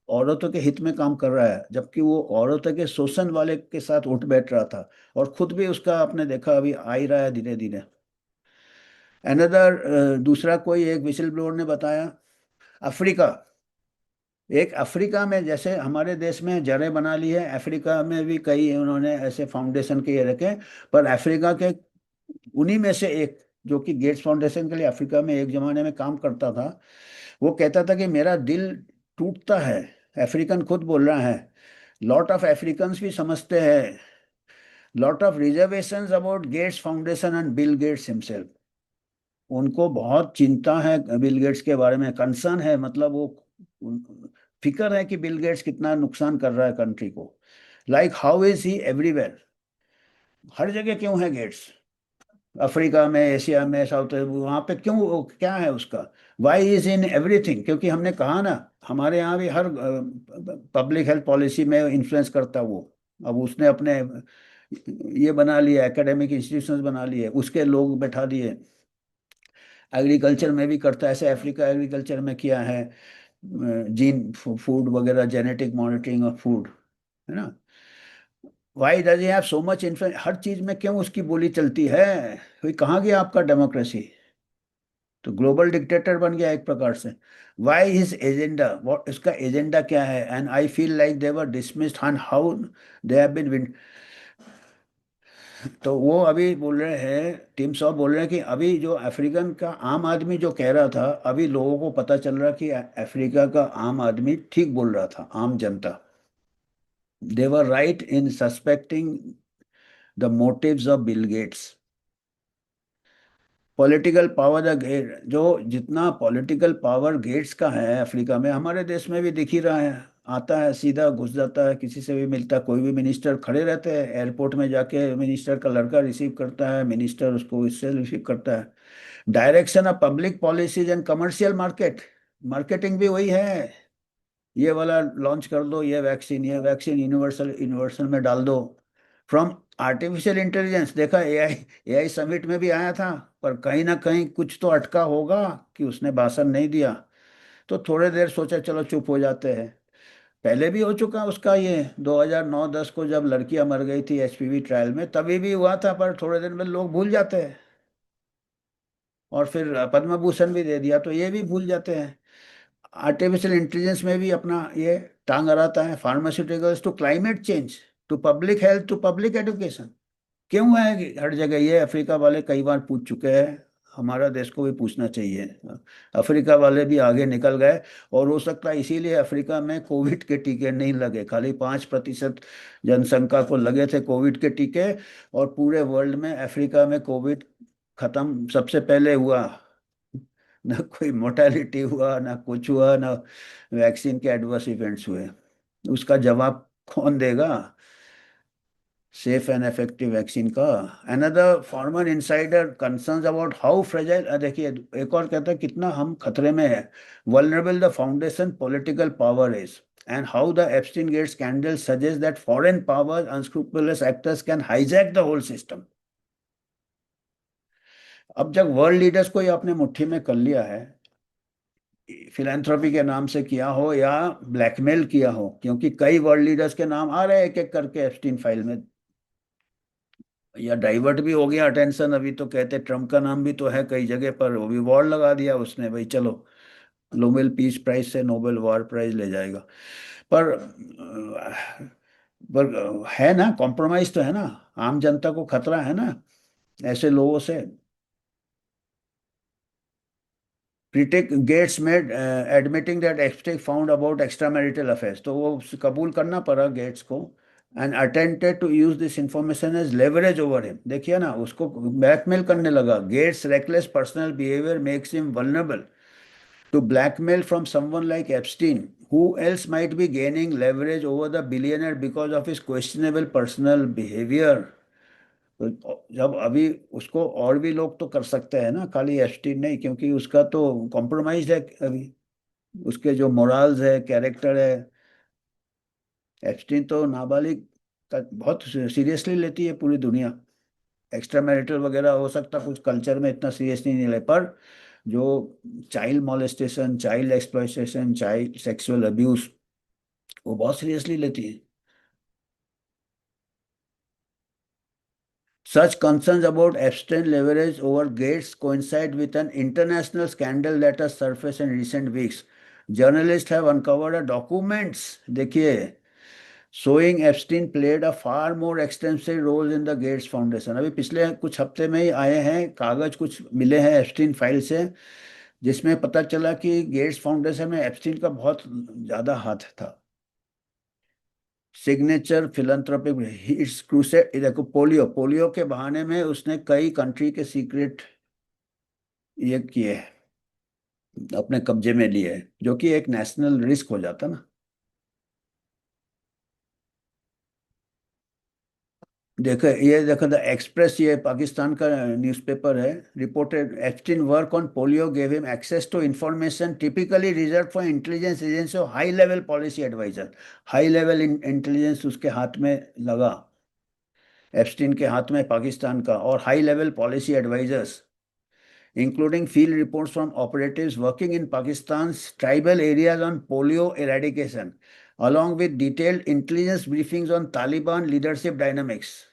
औरतों के हित में काम कर रहा है, जबकि वो औरतों के शोषण वाले के साथ उठ बैठ रहा था। और खुद भी उसका आपने देखा अभी आ ही रहा है धीरे धीरे। अनदर दूसरा कोई एक विसल ब्लोअर ने बताया, अफ्रीका, एक अफ्रीका में जैसे हमारे देश में जड़ें बना ली है, अफ्रीका में भी कई उन्होंने ऐसे फाउंडेशन के ये रखे। पर अफ्रीका के उन्हीं में से एक, जो कि गेट्स फाउंडेशन के लिए अफ्रीका में एक जमाने में काम करता था, वो कहता था कि मेरा दिल टूटता है। अफ्रीकन खुद बोल रहा है, लॉट ऑफ अफ्रीकन्स भी समझते हैं, lot of reservations about Gates foundation and Bill Gates himself. उनको बहुत चिंता है बिल गेट्स के बारे में, कंसर्न है, मतलब वो फिक्र है कि बिल गेट्स कितना नुकसान कर रहा है कंट्री को। Like how is he everywhere, हर जगह क्यों है गेट्स, अफ्रीका में, एशिया में, साउथ, वहाँ पे क्यों, क्या है उसका, वाई इज इन एवरीथिंग। क्योंकि हमने कहा ना, हमारे यहाँ भी हर पब्लिक हेल्थ पॉलिसी में इन्फ्लुएंस करता वो। अब उसने अपने ये बना लिया, एकेडमिक इंस्टीट्यूशंस बना लिए, उसके लोग बैठा दिए। एग्रीकल्चर में भी करता है ऐसे, अफ्रीका एग्रीकल्चर में किया है, जीन फूड वगैरह, जेनेटिक मॉनिटरिंग ऑफ फूड, है ना। Why does have so much influence, हर चीज में क्यों उसकी बोली चलती है, कोई कहाँ गया आपका डेमोक्रेसी, तो ग्लोबल डिक्टेटर बन गया एक प्रकार से। वाई हिज एजेंडा, व्हाट इसका एजेंडा क्या है, and I feel like they were dismissed and how they have been. तो वो अभी बोल रहे हैं, टीम सॉफ बोल रहे हैं कि अभी जो अफ्रीकन का आम आदमी जो कह रहा था, अभी लोगों को पता चल रहा कि अफ्रीका का आम आदमी ठीक बोल रहा था, आम जनता। They were right in suspecting the motives of Bill Gates. Political power जो जितना पॉलिटिकल पावर गेट्स का है अफ्रीका में, हमारे देश में भी दिख ही रहा है। आता है सीधा घुस जाता है, किसी से भी मिलता है, कोई भी मिनिस्टर खड़े रहते हैं एयरपोर्ट में, जाके मिनिस्टर का लड़का रिसीव करता है, मिनिस्टर उसको इससे रिसीव करता है। Direction of public policies and commercial market, marketing भी वही है। ये वाला लॉन्च कर दो, ये वैक्सीन यूनिवर्सल यूनिवर्सल में डाल दो। फ्रॉम आर्टिफिशियल इंटेलिजेंस, देखा एआई, एआई समिट में भी आया था, पर कहीं ना कहीं कुछ तो अटका होगा कि उसने भाषण नहीं दिया। तो थोड़े देर सोचा चलो चुप हो जाते हैं। पहले भी हो चुका उसका ये, 2009-10 को जब लड़कियां मर गई थी एचपीवी ट्रायल में, तभी भी हुआ था, पर थोड़े दिन में लोग भूल जाते हैं। और फिर पद्म भूषण भी दे दिया तो ये भी भूल जाते हैं। आर्टिफिशियल इंटेलिजेंस में भी अपना ये टांग अड़ाता है, pharmaceuticals to climate change, to public health, to public education. क्यों है कि हर जगह ये, अफ्रीका वाले कई बार पूछ चुके हैं, हमारा देश को भी पूछना चाहिए। अफ्रीका वाले भी आगे निकल गए। और हो सकता है इसीलिए अफ्रीका में कोविड के टीके नहीं लगे, खाली 5% जनसंख्या को लगे थे कोविड के टीके। और पूरे वर्ल्ड में अफ्रीका में कोविड खत्म सबसे पहले हुआ। ना कोई मोर्टेलिटी हुआ, ना कुछ हुआ, ना वैक्सीन के एडवर्स इवेंट्स हुए। उसका जवाब कौन देगा, सेफ एंड इफेक्टिव वैक्सीन का। Another farmer insider concerns about how fragile, देखिए एक और कहता है कितना हम खतरे में है, vulnerable the foundation political power is, and how the Epstein gate scandal suggest that foreign power unscrupulous actors can hijack the whole system. अब जब वर्ल्ड लीडर्स को ये अपने मुट्ठी में कर लिया है, फिलेंथ्रोपी के नाम से किया हो या ब्लैकमेल किया हो, क्योंकि कई वर्ल्ड लीडर्स के नाम आ रहे हैं एक एक करके एप्स्टीन फाइल में, या डाइवर्ट भी हो गया अटेंशन। अभी तो कहते ट्रम्प का नाम भी तो है कई जगह पर, वो भी वॉर लगा दिया उसने, भाई चलो नोबेल पीस प्राइज से नोबेल वॉर प्राइज ले जाएगा। पर है ना, कॉम्प्रोमाइज तो है ना, आम जनता को खतरा है ना ऐसे लोगों से। प्रीटेक गेट्स मेड एडमिटिंग दैट एक्सटेक found about extra marital affairs, तो वो कबूल करना पड़ा गेट्स को। And attempted to use this information as leverage over him, देखिए ना उसको ब्लैकमेल करने लगा। Gates reckless personal behaviour makes him vulnerable To blackmail from someone like Epstein, who else might be gaining leverage over the billionaire because of his questionable personal behavior? तो जब अभी उसको और भी लोग तो कर सकते हैं ना, खाली एप्स्टीन नहीं, क्योंकि उसका तो कॉम्प्रोमाइज है अभी, उसके जो मोरल्स है, कैरेक्टर है। एप्स्टीन तो नाबालिग का बहुत सीरियसली लेती है पूरी दुनिया। एक्स्ट्रा मैरिटल वगैरह हो सकता, कुछ कल्चर में इतना सीरियसली नहीं ले, पर जो child molestation, child exploitation, child sexual abuse, वो बहुत सीरियसली लेती है। Such concerns about Epstein leverage over Gates coincide with an international scandal that has surfaced in recent weeks. Journalists have uncovered a documents, देखिए, showing Epstein played a far more extensive role in the Gates Foundation. अभी पिछले कुछ हफ्ते में ही आए हैं कागज, कुछ मिले हैं एप्स्टीन फाइल से, जिसमें पता चला कि गेट्स फाउंडेशन में एप्स्टीन का बहुत ज्यादा हाथ था। सिग्नेचर फिलंथ्रोपिक इट्स क्रूसेड, देखो, पोलियो पोलियो के बहाने में उसने कई कंट्री के सीक्रेट ये किए हैं, अपने कब्जे में लिए हैं, जो कि एक नेशनल रिस्क हो जाता ना। देखो, ये देखो, द एक्सप्रेस, ये पाकिस्तान का न्यूज़पेपर है, reported Epstein work on polio gave him access to information typically reserve for intelligence agency और high level policy adviser. High level intelligence उसके हाथ में लगा, एप्स्टीन के हाथ में पाकिस्तान का, और high level policy advisers, including field reports from operatives working in Pakistan's tribal areas on polio eradication, along with detailed intelligence briefings on Taliban leadership dynamics.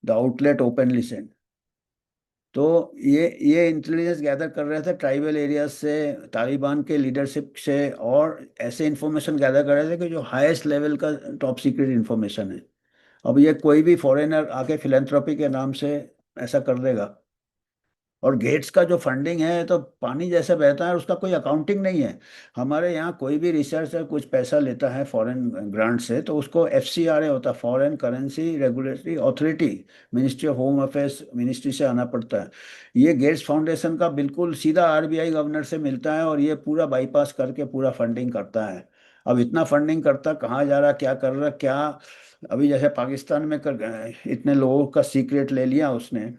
The outlet openly said. तो ये intelligence gather कर रहे थे tribal areas से, तालिबान के leadership से, और ऐसे इंफॉर्मेशन गैदर कर रहे थे कि जो हाईएस्ट लेवल का टॉप सीक्रेट इंफॉर्मेशन है। अब ये कोई भी फॉरेनर आके फिलेंथ्रोपी के नाम से ऐसा कर देगा। और गेट्स का जो फंडिंग है तो पानी जैसे बहता है, उसका कोई अकाउंटिंग नहीं है। हमारे यहाँ कोई भी रिसर्चर कुछ पैसा लेता है फॉरेन ग्रांट से, तो उसको एफसीआरए होता है, foreign currency regulatory authority, ministry of home affairs, ministry से आना पड़ता है। ये गेट्स फाउंडेशन का बिल्कुल सीधा आरबीआई गवर्नर से मिलता है, और ये पूरा बाईपास करके पूरा फंडिंग करता है। अब इतना फंडिंग करता कहाँ जा रहा, क्या कर रहा, क्या। अभी जैसे पाकिस्तान में इतने लोगों का सीक्रेट ले लिया उसने,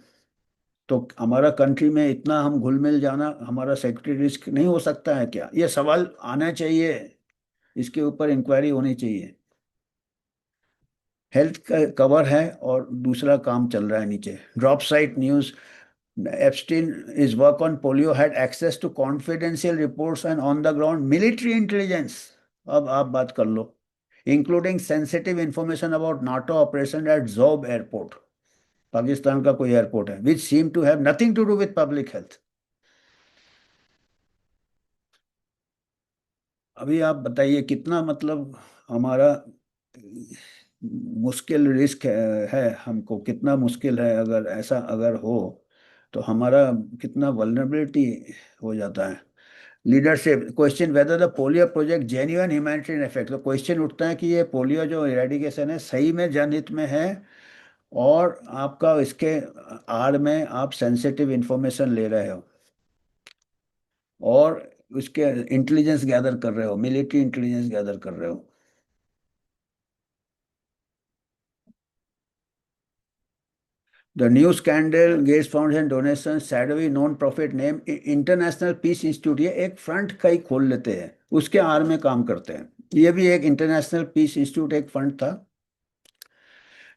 तो हमारा कंट्री में इतना हम घुल मिल जाना हमारा सेक्रेटरी रिस्क नहीं हो सकता है क्या? ये सवाल आना चाहिए, इसके ऊपर इंक्वायरी होनी चाहिए। हेल्थ का कवर है, और दूसरा काम चल रहा है नीचे, drop site news. Epstein is work on polio had access to confidential reports and on the ground military intelligence. अब आप बात कर लो, including sensitive information about NATO operation at Zhob airport, Pakistan का कोई एयरपोर्ट है, which seem to have nothing to do with public health. अभी आप बताइए कितना, मतलब हमारा मुश्किल रिस्क है हमको, कितना मुश्किल है अगर ऐसा अगर हो, तो हमारा कितना वल्नरेबिलिटी हो जाता है। Leadership question whether the polio project genuine humanitarian effect, तो क्वेश्चन उठता है कि ये पोलियो जो इरेडिकेशन है सही में जनहित में है, और आपका इसके आड़ में आप सेंसिटिव इंफॉर्मेशन ले रहे हो, और उसके इंटेलिजेंस गैदर कर रहे हो, मिलिट्री इंटेलिजेंस गैदर कर रहे हो। The new scandal, Gates Foundation donation, shadowy non-profit name, International piece Institute, ये एक फ्रंट का ही खोल लेते हैं, उसके आड़ में काम करते हैं। ये भी एक इंटरनेशनल पीस इंस्टीट्यूट एक फंड था।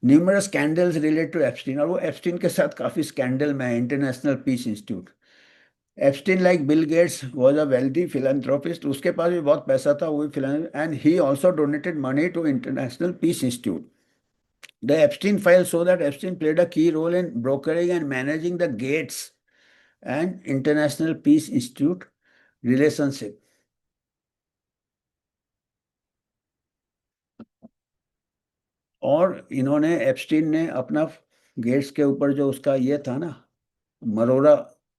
Numerous scandals related to Epstein, और वो एप्स्टीन के साथ काफी स्कैंडल में है international piece institute. Epstein like Bill Gates was a wealthy philanthropist, उसके पास भी बहुत पैसा था, वो भी फिलन, and he also donated money to international piece institute. The Epstein files show that Epstein played a key role in brokering and managing the Gates and International Peace Institute relationship. और इन्होंने, एप्स्टीन ने अपना gets के ऊपर जो उसका ये था ना, मरोड़ा,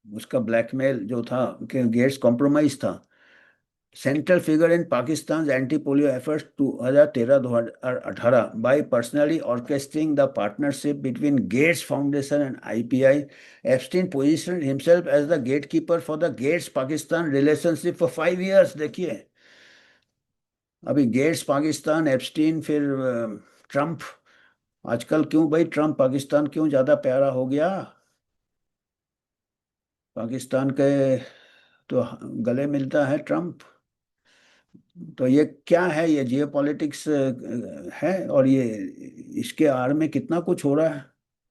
उसका ब्लैकमेल जो था कि गेट्स कॉम्प्रोमाइज था, central figure in Pakistan anti polio efforts 2013-2018 by personally orchestrating the partnership between Gates foundation and IPI. Epstein position himself as the gatekeeper for the Gates Pakistan relationship for 5 years. देखिए, अभी Gates Pakistan, Epstein, फिर Trump. आजकल क्यों भाई Trump Pakistan क्यों ज्यादा प्यारा हो गया? पाकिस्तान के तो गले मिलता है ट्रम्प. तो ये क्या है? ये जियो पॉलिटिक्स है, और ये इसके आड़ में कितना कुछ हो रहा है,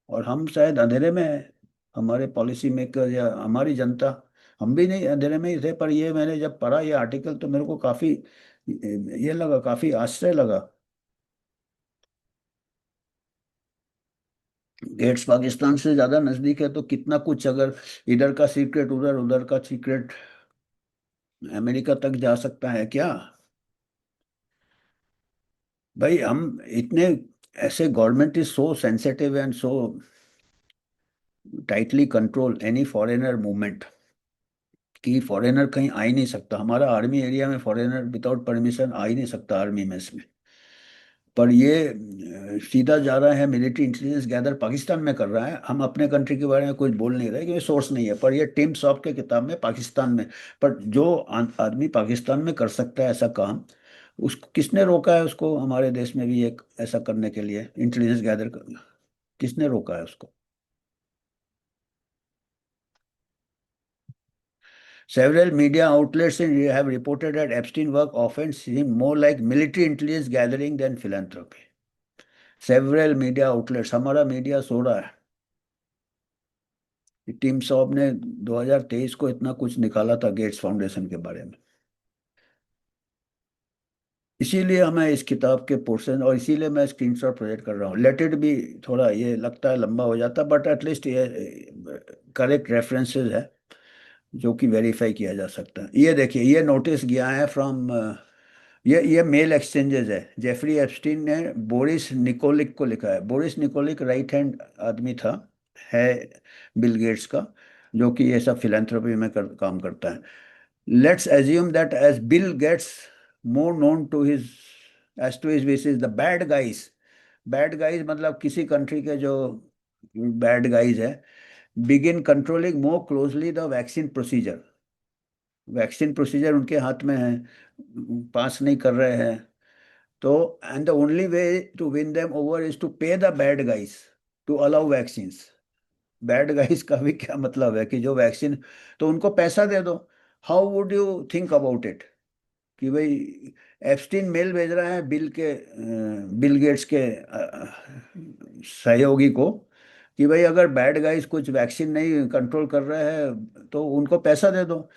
और हम शायद अंधेरे में है. हमारे पॉलिसी मेकर या हमारी जनता, हम भी नहीं अंधेरे में ही थे. पर ये मैंने जब पढ़ा ये आर्टिकल तो मेरे को काफी ये लगा, काफी आश्चर्य लगा. गेट्स पाकिस्तान से ज्यादा नजदीक है तो कितना कुछ, अगर इधर का सीक्रेट उधर, उधर का सीक्रेट अमेरिका तक जा सकता है क्या? भाई हम इतने ऐसे, government is so sensitive and so tightly control any foreigner movement कि फॉरेनर कहीं आ ही नहीं सकता. हमारा आर्मी एरिया में फॉरेनर विदाउट परमिशन आ ही नहीं सकता आर्मी में इसमें. पर ये सीधा जा रहा है, मिलिट्री इंटेलिजेंस गैदर पाकिस्तान में कर रहा है. हम अपने कंट्री के बारे में कुछ बोल नहीं रहे क्योंकि सोर्स नहीं है. पर ये टिम सॉफ्ट के किताब में पाकिस्तान में. पर जो आदमी पाकिस्तान में कर सकता है ऐसा काम, उसको किसने रोका है? उसको हमारे देश में भी एक ऐसा करने के लिए इंटेलिजेंस गैदर कर, किसने रोका है उसको? Several media outlets have reported that Epstein work often seemed more like military intelligence gathering than philanthropy. Several media outlets, हमारा मीडिया सो रहा है. टीम सॉब ने 2023 को इतना कुछ निकाला था गेट्स फाउंडेशन के बारे में. इसीलिए हमें इस किताब के पोर्शन, और इसीलिए मैं स्क्रीनशॉट प्रोजेक्ट कर रहा हूँ. Let it be. थोड़ा ये लगता है लंबा हो जाता, बट एटलीस्ट ये करेक्ट रेफरेंसेस है जो कि वेरीफाई किया जा सकता है. ये देखिए, ये नोटिस गया है फ्रॉम, ये मेल एक्सचेंजेस है. जेफरी एप्स्टीन ने बोरिस निकोलिक को लिखा है. बोरिस निकोलिक राइट हैंड आदमी था, है बिल गेट्स का, जो कि ये सब फिलेंथ्रोपी में काम करता है. Let's assume that as Bill Gates more known to his, as to his wish, is the bad guys. Bad guys मतलब किसी कंट्री के जो बैड गाइज है, begin controlling more closely the vaccine procedure. Vaccine procedure उनके हाथ में है, पास नहीं कर रहे हैं. तो and the only way to win them over is to pay the bad guys to allow vaccines. Bad guys का भी क्या मतलब है कि जो वैक्सीन, तो उनको पैसा दे दो. How would you think about it कि भाई एप्स्टीन मेल भेज रहा है बिल गेट्स के सहयोगी को कि भाई अगर बैड गाइस कुछ वैक्सीन नहीं कंट्रोल कर रहे हैं तो उनको पैसा दे दो.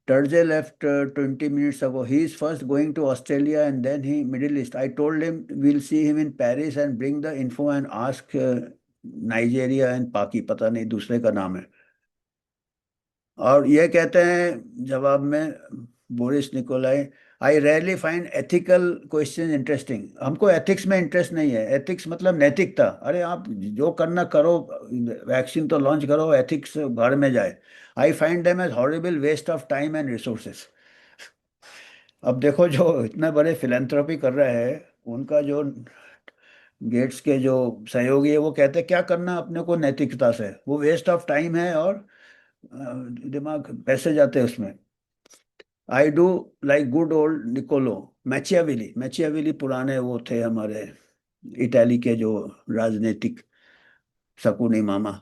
Turkey left 20 minutes ago. He is first going to Australia and then he Middle East. I told him we'll see him in Paris and bring the info and ask Nigeria and Paki. पता नहीं दूसरे का नाम है. और ये कहते हैं जवाब में, बोरिस निकोलाई, आई rarely find ethical question interesting. हमको एथिक्स में इंटरेस्ट नहीं है. एथिक्स मतलब नैतिकता. अरे आप जो करना करो, वैक्सीन तो लॉन्च करो, एथिक्स घर में जाए. I find them as horrible waste of time and resources. अब देखो, जो इतने बड़े फिलेंथ्रोपी कर रहे हैं, उनका जो गेट्स के जो सहयोगी है वो कहते हैं क्या करना अपने को नैतिकता से, वो वेस्ट ऑफ टाइम है, और दिमाग पैसे जाते हैं उसमें. I do like good old Niccolo Machiavelli. Machiavelli पुराने वो थे हमारे इटाली के जो राजनीतिक शकुनी मामा.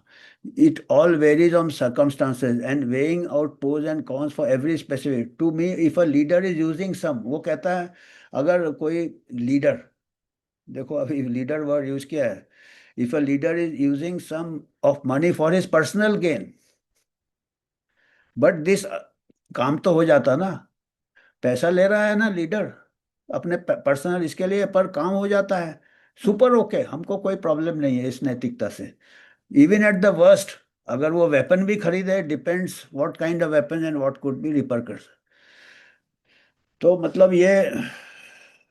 It all varies on circumstances and weighing out pros and cons for every specific. To me if a leader is using some, वो कहता है अगर कोई लीडर, देखो अभी लीडर वर्ड यूज किया है, if a leader is using some of money for his personal gain, but this, काम तो हो जाता ना. पैसा ले रहा है ना लीडर अपने पर्सनल इसके लिए, पर काम हो जाता है. सुपर ओके, हमको कोई प्रॉब्लम नहीं है इस नैतिकता से. इवन एट द वर्स्ट, अगर वो वेपन भी खरीदे, depends what kind of weapon and what could be repercussions. तो मतलब ये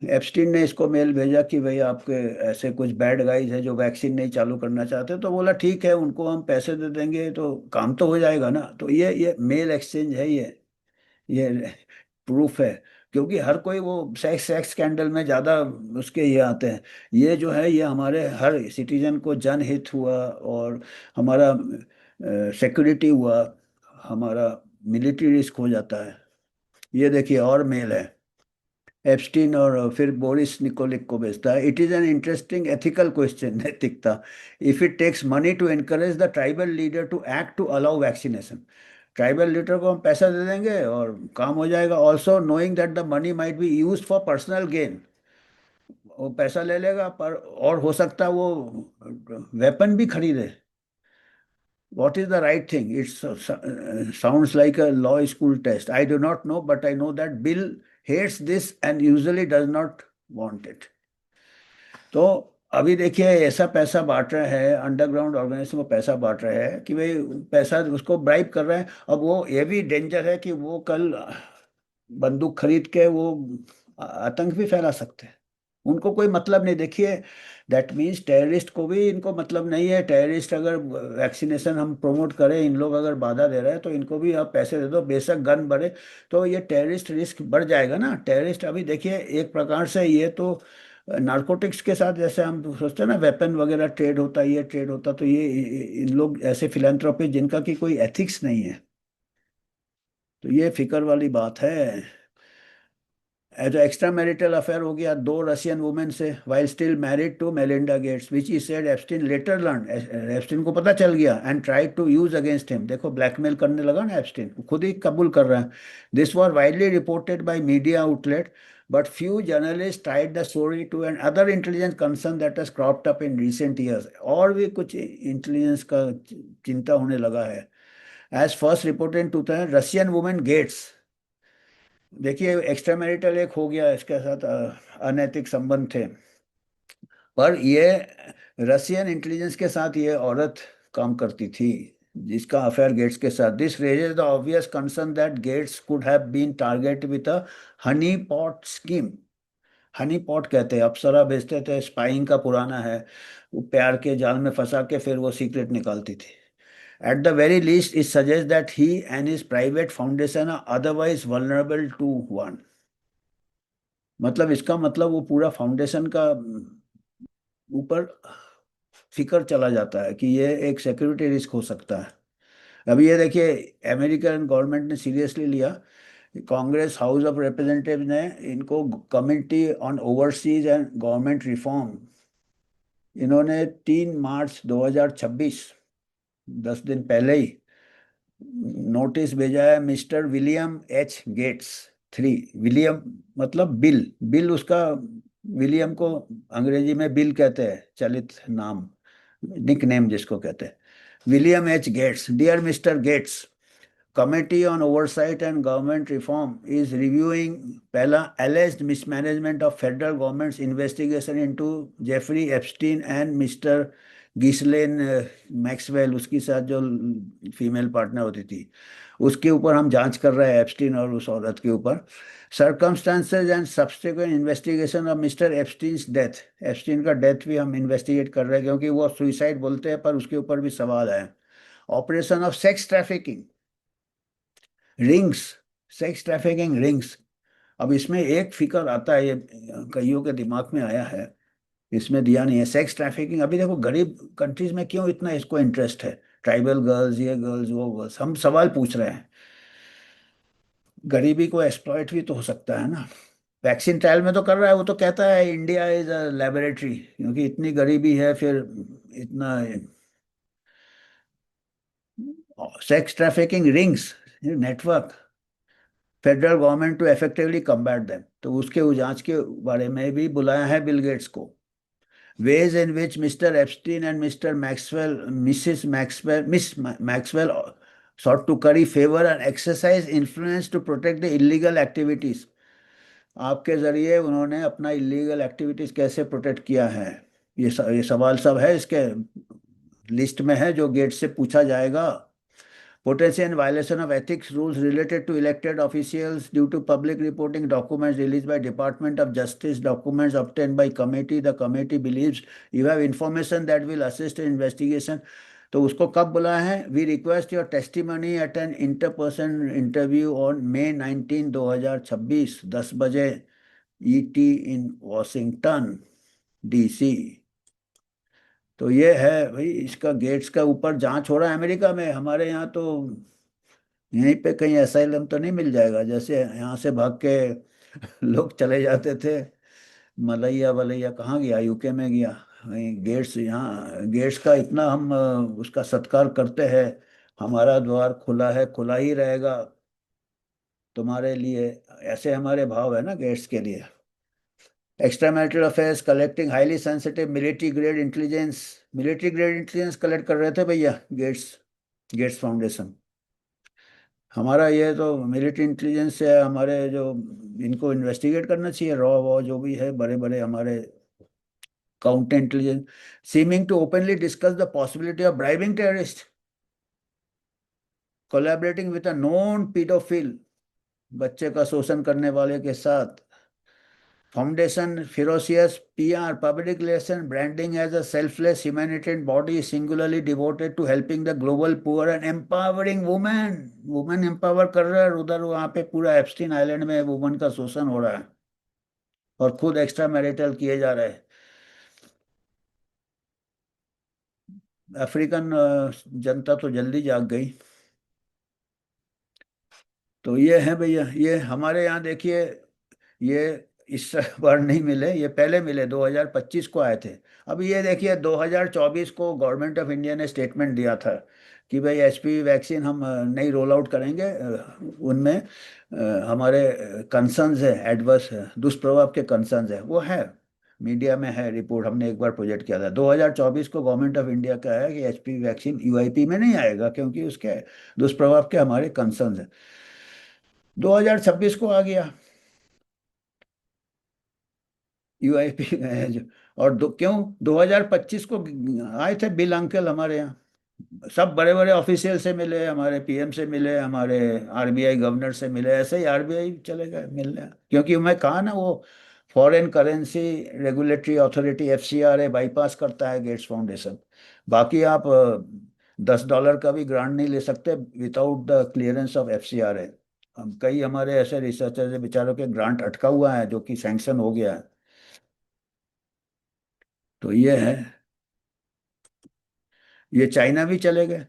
एप्स्टीन ने इसको मेल भेजा कि भाई आपके ऐसे कुछ बैड गाइज है जो वैक्सीन नहीं चालू करना चाहते, तो बोला ठीक है, उनको हम पैसे दे देंगे तो काम तो हो जाएगा ना. तो ये मेल एक्सचेंज है ये प्रूफ है, क्योंकि हर कोई वो सेक्स सेक्स स्कैंडल में ज्यादा उसके ये आते हैं। ये जो है ये हमारे हर सिटीजन को जनहित हुआ, और हमारा सिक्योरिटी हुआ, हमारा मिलिट्री रिस्क हो जाता है। ये देखिए और मेल है, एप्स्टीन और फिर बोरिस निकोलिक को भेजता है। It is an interesting ethical question, नैतिकता, if it takes money to encourage the tribal leader to act to allow vaccination. Tribal leader को हम पैसा दे देंगे और काम हो जाएगा। Also knowing that the money might be use for personal gain, वो पैसा ले लेगा पर, और हो सकता है वो वेपन भी खरीदे। What is the right thing? It sounds like a law school test. I do not know, but I know that Bill hates this and usually does not want it. तो अभी देखिए ऐसा पैसा बांट रहे हैं, अंडरग्राउंड ऑर्गेनाइजेशन को पैसा बांट रहे हैं कि भाई पैसा उसको ब्राइब कर रहे हैं। अब वो ये भी डेंजर है कि वो कल बंदूक खरीद के वो आतंक भी फैला सकते हैं। उनको कोई मतलब नहीं। देखिए दैट मीन्स टेररिस्ट को भी इनको मतलब नहीं है। टेररिस्ट अगर वैक्सीनेशन हम प्रोमोट करें, इन लोग अगर बाधा दे रहे हैं, तो इनको भी आप पैसे दे दो, बेशक गन बढ़े, तो ये टेररिस्ट रिस्क बढ़ जाएगा ना। टेररिस्ट अभी देखिए एक प्रकार से ये तो नारकोटिक्स के साथ जैसे हम सोचते हैं ना, वेपन वगैरह ट्रेड होता है, ये ट्रेड होता, तो ये इन लोग ऐसे फिलेंथ्रोपी जिनका की कोई एथिक्स नहीं है। तो ये फिक्र वाली बात है। एज एक्स्ट्रा मैरिटल अफेयर हो गया दो रशियन वुमेन से, while still married to Melinda Gates, which he said Epstein later learn. Epstein को पता चल गया and tried to use against him. देखो ब्लैकमेल करने लगा ना एप्स्टीन, खुद ही कबूल कर रहा है। This was widely reported by media outlet, but few journalists tied the story to an other intelligence concern that has cropped up in recent years। और भी कुछ इंटेलिजेंस का चिंता होने लगा है। As first reported to Russian women Gates, देखिए extra marital एक हो गया, इसके साथ अनैतिक संबंध थे, पर ये रशियन इंटेलिजेंस के साथ ये औरत काम करती थी जिसका अफेयर गेट्स के साथ। This raises the obvious concern that Gates could have been target with a honey pot scheme. Honey pot कहते हैं, अप्सरा भेजते थे, स्पाइंग का पुराना है, वो प्यार के जाल में फंसा के फिर वो सीक्रेट निकालती थी। At the very least, it suggests that he and his private foundation are otherwise vulnerable to one। मतलब इसका मतलब वो पूरा फाउंडेशन का ऊपर फिकर चला जाता है कि ये एक सिक्योरिटी रिस्क हो सकता है। अभी ये देखिए अमेरिकन गवर्नमेंट ने सीरियसली लिया। कांग्रेस हाउस ऑफ रिप्रेजेंटेटिव ने इनको committee on overseas and government reform, इन्होंने 3 मार्च 2026, 10 दिन पहले ही नोटिस भेजा है Mister William H Gates 3। William मतलब बिल, बिल उसका, विलियम को अंग्रेजी में बिल कहते हैं, चलित नाम, निक नेम जिसको कहते हैं। William H Gates, dear mister Gates, committee on oversight and government reform is reviewing पहला alleged mismanagement of federal government's investigation into Jeffrey Epstein and mister Ghislaine Maxwell, उसके साथ जो फीमेल पार्टनर होती थी, उसके ऊपर हम जांच कर रहे हैं, एप्स्टीन और उस औरत के ऊपर। Circumstances and subsequent investigation of mister Epstein's death, Epstein का डेथ भी हम इन्वेस्टिगेट कर रहे हैं क्योंकि वो सुइसाइड बोलते हैं पर उसके ऊपर भी सवाल है। Operation of sex trafficking rings, sex trafficking rings. अब इसमें एक फिकर आता है, ये कईयों के दिमाग में आया है, इसमें दिया नहीं है। सेक्स ट्रैफिकिंग, अभी देखो गरीब कंट्रीज में क्यों इतना इसको इंटरेस्ट है, ट्राइबल गर्ल्स, ये गर्ल्स, वो गर्ल्स, हम सवाल पूछ रहे हैं। गरीबी को एक्सप्लॉइट भी तो हो सकता है ना। वैक्सीन ट्रायल में तो कर रहा है, वो तो कहता है इंडिया इज अ लेबोरेटरी, क्योंकि इतनी गरीबी है, फिर इतना sex trafficking rings network, federal government to effectively combat them, तो उसके जांच के बारे में भी बुलाया है बिल गेट्स को। ways in which Mr. Epstein and Mr. Maxwell, Mrs. Maxwell, Miss Maxwell sought to curry favor and exercise influence to protect the illegal activities। आपके जरिए उन्होंने अपना इलीगल एक्टिविटीज कैसे प्रोटेक्ट किया है, ये सवाल सब है इसके लिस्ट में है जो गेट से पूछा जाएगा। Potency and violation of ethics rules related to elected officials due to public reporting documents released by Department of Justice, documents obtained by committee. The committee believes you have information that will assist in investigation। तो उसको कब बुलाया है? We request your testimony at an इंटर person interview on May 19, 2026, 10 बजे ET इन Washington DC। तो ये है भाई, इसका गेट्स का ऊपर जांच हो रहा है अमेरिका में। हमारे यहाँ तो यहीं पे कहीं असाइलम तो नहीं मिल जाएगा, जैसे यहाँ से भाग के लोग चले जाते थे। मलैया वलैया कहाँ गया? यूके में गया। वहीं गेट्स, यहाँ गेट्स का इतना हम उसका सत्कार करते हैं। हमारा द्वार खुला है, खुला ही रहेगा तुम्हारे लिए, ऐसे हमारे भाव है ना गेट्स के लिए। Extra marital affairs collecting highly sensitive military grade intelligence collect कर रहे थे भैया गेट्स, गेट्स फाउंडेशन। हमारा ये तो मिलिट्री इंटेलिजेंस है हमारे, जो इनको इन्वेस्टिगेट करना चाहिए, रॉ वॉ जो भी है, बड़े बड़े हमारे counter intelligence seeming to openly discuss the possibility of bribing terrorist, collaborating with a known paedophile, बच्चे का शोषण करने वाले के साथ। Foundation ferocious PR public relation branding as a selfless humanitarian body singularly devoted to helping the global poor and empowering women। Women empower कर रहा है उधर, वहां पे पूरा एप्स्टीन आइलैंड में वुमेन का शोषण हो रहा है और खुद एक्स्ट्रा मैरिटल किए जा रहे हैं। अफ्रीकन जनता तो जल्दी जाग गई। तो ये है भैया, ये हमारे यहाँ देखिए, ये इस बार नहीं मिले, ये पहले मिले 2025 को आए थे। अब ये देखिए 2024 को गवर्नमेंट ऑफ इंडिया ने स्टेटमेंट दिया था कि भाई HPV वैक्सीन हम नहीं रोल आउट करेंगे। उनमें हमारे कंसर्न्स है, एडवर्स है, दुष्प्रभाव के कंसर्न्स है, वो है मीडिया में है रिपोर्ट, हमने एक बार प्रोजेक्ट किया था। 2024 को गवर्नमेंट ऑफ इंडिया का है कि HPV वैक्सीन UIP में नहीं आएगा क्योंकि उसके दुष्प्रभाव के हमारे कंसर्न्स हैं। 2026 को आ गया UIP जो, और क्यों 2025 को आए थे बिल अंकल हमारे यहाँ, सब बड़े बड़े ऑफिशियल से मिले, हमारे PM से मिले, हमारे RBI गवर्नर से मिले, ऐसे ही RBI चले गए मिलने, क्योंकि मैं कहा ना वो foreign currency regulatory authority FCRA bypass करता है गेट्स फाउंडेशन। बाकी आप $10 का भी ग्रांट नहीं ले सकते without the clearance of FCRA। हम कई हमारे ऐसे रिसर्चर्स बेचारों के ग्रांट अटका हुआ है जो कि सैंक्शन हो गया है। तो ये है, ये चाइना भी चले गए।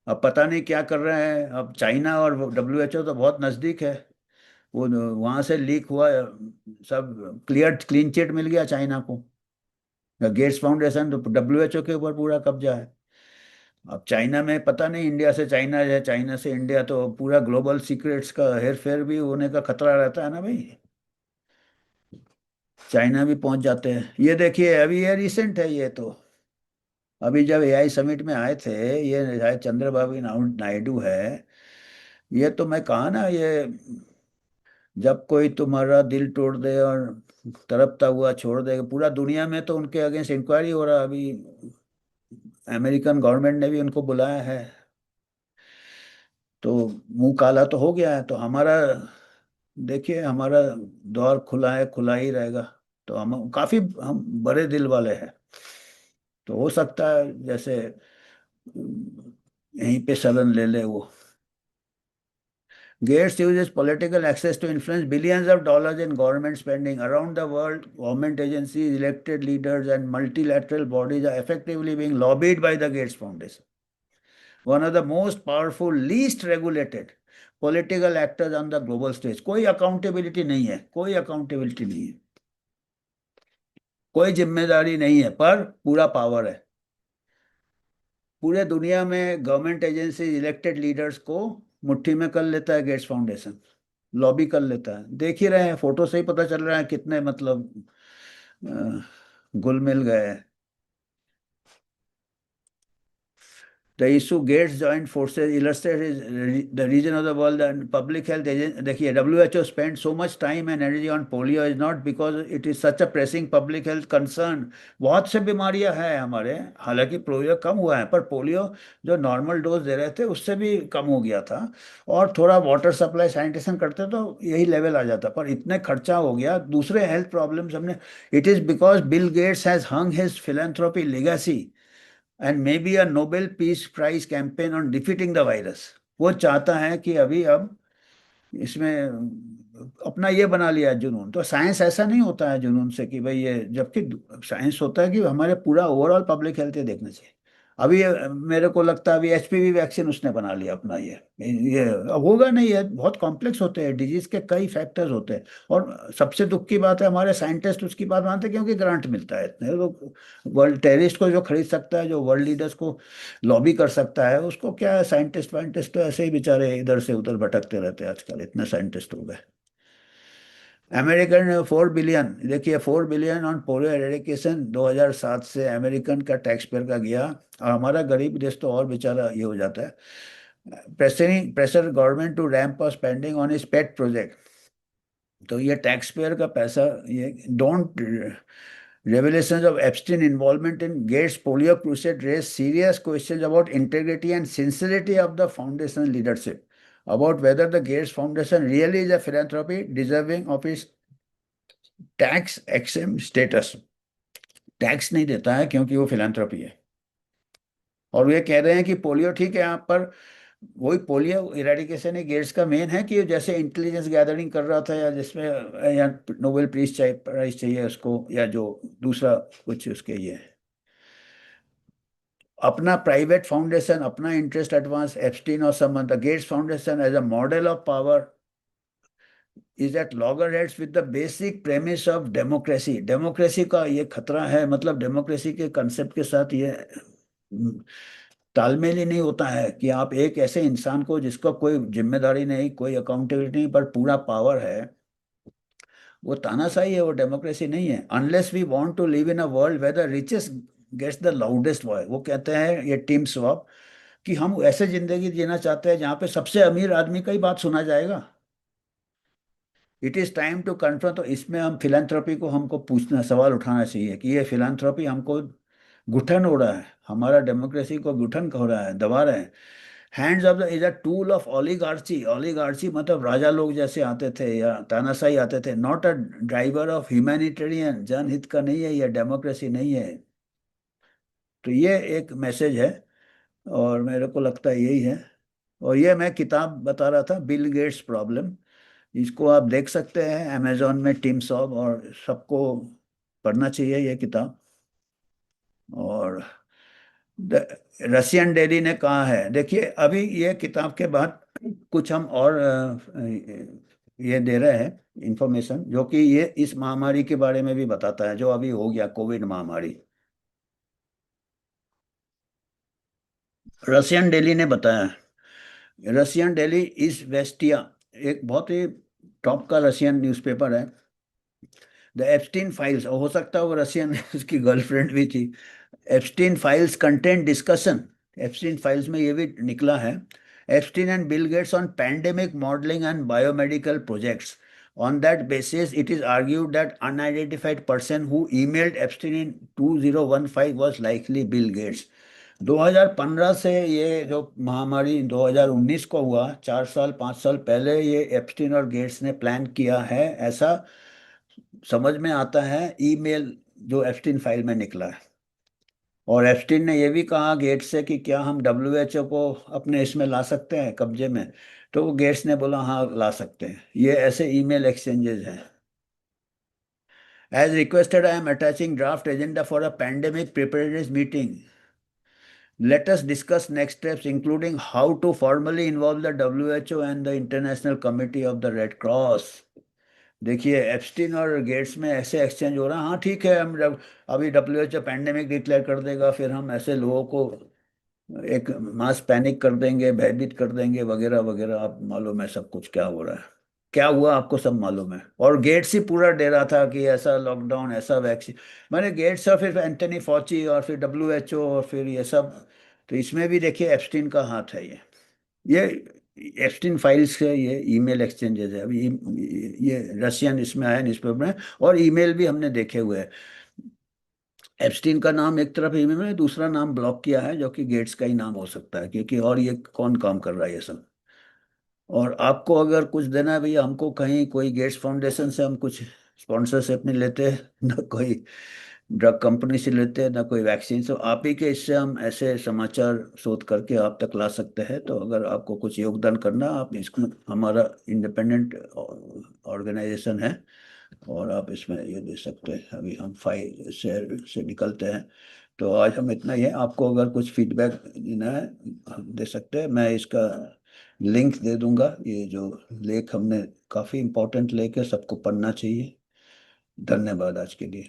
अब पता नहीं क्या कर रहे हैं। अब चाइना और WHO तो बहुत नज़दीक है, वो वहां से लीक हुआ, सब क्लीन चिट मिल गया चाइना को। गेट्स फाउंडेशन तो WHO के ऊपर पूरा कब्जा है। अब चाइना में पता नहीं, इंडिया से चाइना है, चाइना से इंडिया, तो पूरा ग्लोबल सीक्रेट्स का हेर फेर भी होने का खतरा रहता है ना भाई। चाइना भी पहुंच जाते हैं। ये देखिए अभी ये रिसेंट है, ये तो अभी जब AI समिट में आए थे, ये शायद चंद्रबाबू नायडू है। ये तो मैं कहा ना, ये जब कोई तुम्हारा दिल तोड़ दे और तड़पता हुआ छोड़ दे, पूरा दुनिया में तो उनके अगेंस्ट इंक्वायरी हो रहा है अभी। अमेरिकन गवर्नमेंट ने भी उनको बुलाया है। तो मुंह काला तो हो गया है, तो हमारा देखिए, हमारा द्वार खुला है, खुला ही रहेगा। तो हम बड़े दिल वाले हैं। तो हो सकता है जैसे यहीं पे शरण ले ले वो। Gates uses political access to influence billions of dollars in government spending around the world. Government agencies, elected leaders, and multilateral bodies are effectively being lobbied by the Gates Foundation, one of the most powerful, least regulated political actors on the global stage। कोई accountability नहीं है, कोई accountability नहीं है, कोई जिम्मेदारी नहीं है, पर पूरा पावर है। पूरे दुनिया में गवर्नमेंट एजेंसी इलेक्टेड लीडर्स को मुट्ठी में कर लेता है गेट्स फाउंडेशन, लॉबी कर लेता है। देख ही रहे हैं, फोटो से ही पता चल रहा है कितने मतलब घुल मिल गए हैं। The issue Gates joined forces illustrates the region of the world and public health agency। देखिए WHO spent so much time and energy on polio is not because it is such a pressing public health concern। बहुत से बीमारियां हैं हमारे, हालांकि polio कम हुआ है, पर पोलियो जो नॉर्मल डोज दे रहे थे उससे भी कम हो गया था। और थोड़ा वाटर सप्लाई सैनिटेशन करते तो यही लेवल आ जाता, पर इतने खर्चा हो गया, दूसरे हेल्थ प्रॉब्लम्स हमने। It is because Bill Gates has hung his philanthropy legacy and may be a Nobel peace prize campaign on defeating the virus. वो चाहता है कि अभी अब इसमें अपना ये बना लिया है जुनून। तो साइंस ऐसा नहीं होता है जुनून से कि भाई ये, जबकि साइंस होता है कि हमारे पूरा ओवरऑल पब्लिक हेल्थ ये देखना चाहिए। अभी मेरे को लगता है अभी एचपीवी वैक्सीन उसने बना लिया अपना ये अब होगा नहीं, है बहुत कॉम्प्लेक्स होते हैं डिजीज के, कई फैक्टर्स होते हैं। और सबसे दुख की बात है हमारे साइंटिस्ट उसकी बात मानते हैं क्योंकि ग्रांट मिलता है इतने लोग। वर्ल्ड टेररिस्ट को जो खरीद सकता है, जो वर्ल्ड लीडर्स को लॉबी कर सकता है, उसको क्या है? साइंटिस्ट वाइंटिस्ट तो ऐसे ही बेचारे इधर से उधर भटकते रहते हैं आजकल, इतने साइंटिस्ट हो गए। अमेरिकन 4 बिलियन, देखिए 4 बिलियन ऑन पोलियो एरेडिकेशन 2007 से अमेरिकन का टैक्स पेयर का गया। और हमारा गरीब देश तो और बेचारा ये हो जाता है। Pressuring pressure government to ramp up spending on his pet project. तो ये टैक्स पेयर का पैसा, ये don't revelations of Epstein involvement in Gates polio crusade raised serious questions about integrity and sincerity of the foundation leadership, about whether the Gates Foundation really is a philanthropy deserving of its tax exempt status। Tax नहीं देता है क्योंकि वो philanthropy है। और ये कह रहे हैं कि पोलियो ठीक है यहाँ पर, वही पोलियो इरेडिकेशन ही गेट्स का मेन है कि जैसे इंटेलिजेंस गैदरिंग कर रहा था, या जिसमें या नोबेल प्राइज चाहिए उसको, या जो दूसरा कुछ उसके ये अपना प्राइवेट फाउंडेशन, अपना इंटरेस्ट एडवांस एप्स्टीन और some the Gates foundation as a model of power is at loggerheads with the basic premise of democracy. Democracy का ये खतरा है, मतलब डेमोक्रेसी के कंसेप्ट के साथ ये हम्म, तालमेल ही नहीं होता है कि आप एक ऐसे इंसान को जिसका कोई जिम्मेदारी नहीं, कोई अकाउंटेबिलिटी नहीं, पर पूरा पावर है, वो तानाशाही है, वो डेमोक्रेसी नहीं है। Unless we want to live in a world where the richest gets the loudest voice, वो कहते हैं ये टीम स्वैप, कि हम ऐसे जिंदगी जीना चाहते हैं जहाँ पे सबसे अमीर आदमी का ही बात सुना जाएगा। It is time to confront. तो इसमें हम फिलेंथ्रोपी को हमको पूछना, सवाल उठाना चाहिए कि ये फिलेंथ्रोपी हमको घुटन हो रहा है, हमारा डेमोक्रेसी को घुटन हो रहा है, दबा रहे हैं। Hands off the is a tool of oligarchy. Oligarchy मतलब राजा लोग जैसे आते थे या तानाशाही आते थे, not a driver of humanitarian, जनहित का नहीं है, ये डेमोक्रेसी नहीं है। तो ये एक मैसेज है, और मेरे को लगता है यही है। और ये मैं किताब बता रहा था, बिल गेट्स प्रॉब्लम, इसको आप देख सकते हैं अमेजोन में, टीम सॉब, और सबको पढ़ना चाहिए ये किताब। और रशियन डेली ने कहा है, देखिए अभी ये किताब के बाद कुछ हम और ये दे रहे हैं इंफॉर्मेशन, जो कि ये इस महामारी के बारे में भी बताता है जो अभी हो गया, कोविड महामारी। रशियन डेली ने बताया। रशियन डेली इस वेस्टिया एक बहुत ही टॉप का रशियन न्यूज़पेपर है। द एप्स्टीन फाइल्स, हो सकता है वो रशियन उसकी गर्लफ्रेंड भी थी। Epstein files content discussion, Epstein files में ये भी निकला है। Epstein and Bill gets on pandemic modelling and biomedical projects. On that basis, it is argued that unidentified person who emailed Epstein in 2015 was likely Bill Gates। 2015 से ये जो महामारी 2019 को हुआ, 4 साल 5 साल पहले ये एप्स्टीन और गेट्स ने प्लान किया है, ऐसा समझ में आता है ईमेल जो एप्स्टीन फाइल में निकला है। और एप्स्टीन ने यह भी कहा गेट्स से कि क्या हम डब्ल्यूएचओ को अपने इसमें ला सकते हैं, कब्जे में। तो वो गेट्स ने बोला हाँ ला सकते हैं। ये ऐसे ईमेल एक्सचेंजेस हैं। As requested I am attaching draft agenda for a pandemic preparedness meeting. Let us discuss next steps, including how to formally involve the WHO and the International Committee of the Red Cross। देखिए Epstein और gets में ऐसे exchange हो रहा है, हाँ ठीक है, हम अभी WHO पैंडेमिक डिक्लेयर कर देगा, फिर हम ऐसे लोगों को एक मास पैनिक कर देंगे, भयभीत कर देंगे, वगैरह वगैरह। आप मालूम है सब कुछ क्या हो रहा है, क्या हुआ आपको सब मालूम है। और गेट्स ही पूरा डेरा था कि ऐसा लॉकडाउन, ऐसा वैक्सीन। मैंने गेट्स और फिर एंटनी फॉची और फिर WHO और फिर ये सब। तो इसमें भी देखिए एप्स्टीन का हाथ है। ये एप्स्टीन फाइल्स से ये ईमेल एक्सचेंजेस है। अभी ये रशियन इसमें आया न्यूज़पेपर में, और ईमेल भी हमने देखे हुए हैं। एप्स्टीन का नाम एक तरफ ईमेल में, दूसरा नाम ब्लॉक किया है जो कि गेट्स का ही नाम हो सकता है, क्योंकि और ये कौन काम कर रहा है ये सब। और आपको अगर कुछ देना है भैया, हमको कहीं कोई गेट्स फाउंडेशन से हम कुछ स्पॉन्सरशिप नहीं लेते ना कोई ड्रग कंपनी से लेते हैं ना कोई वैक्सीन। तो आप ही के इससे हम ऐसे समाचार शोध करके आप तक ला सकते हैं। तो अगर आपको कुछ योगदान करना, आप इसमें, हमारा इंडिपेंडेंट ऑर्गेनाइजेशन है और आप इसमें ये दे सकते हैं। अभी हम 5 शेयर से निकलते हैं। तो आज हम इतना ही है। आपको अगर कुछ फीडबैक देना है, हम दे सकते हैं। मैं इसका लिंक दे दूंगा। ये जो लेख हमने, काफ़ी इम्पोर्टेंट लेख है, सबको पढ़ना चाहिए। धन्यवाद आज के लिए।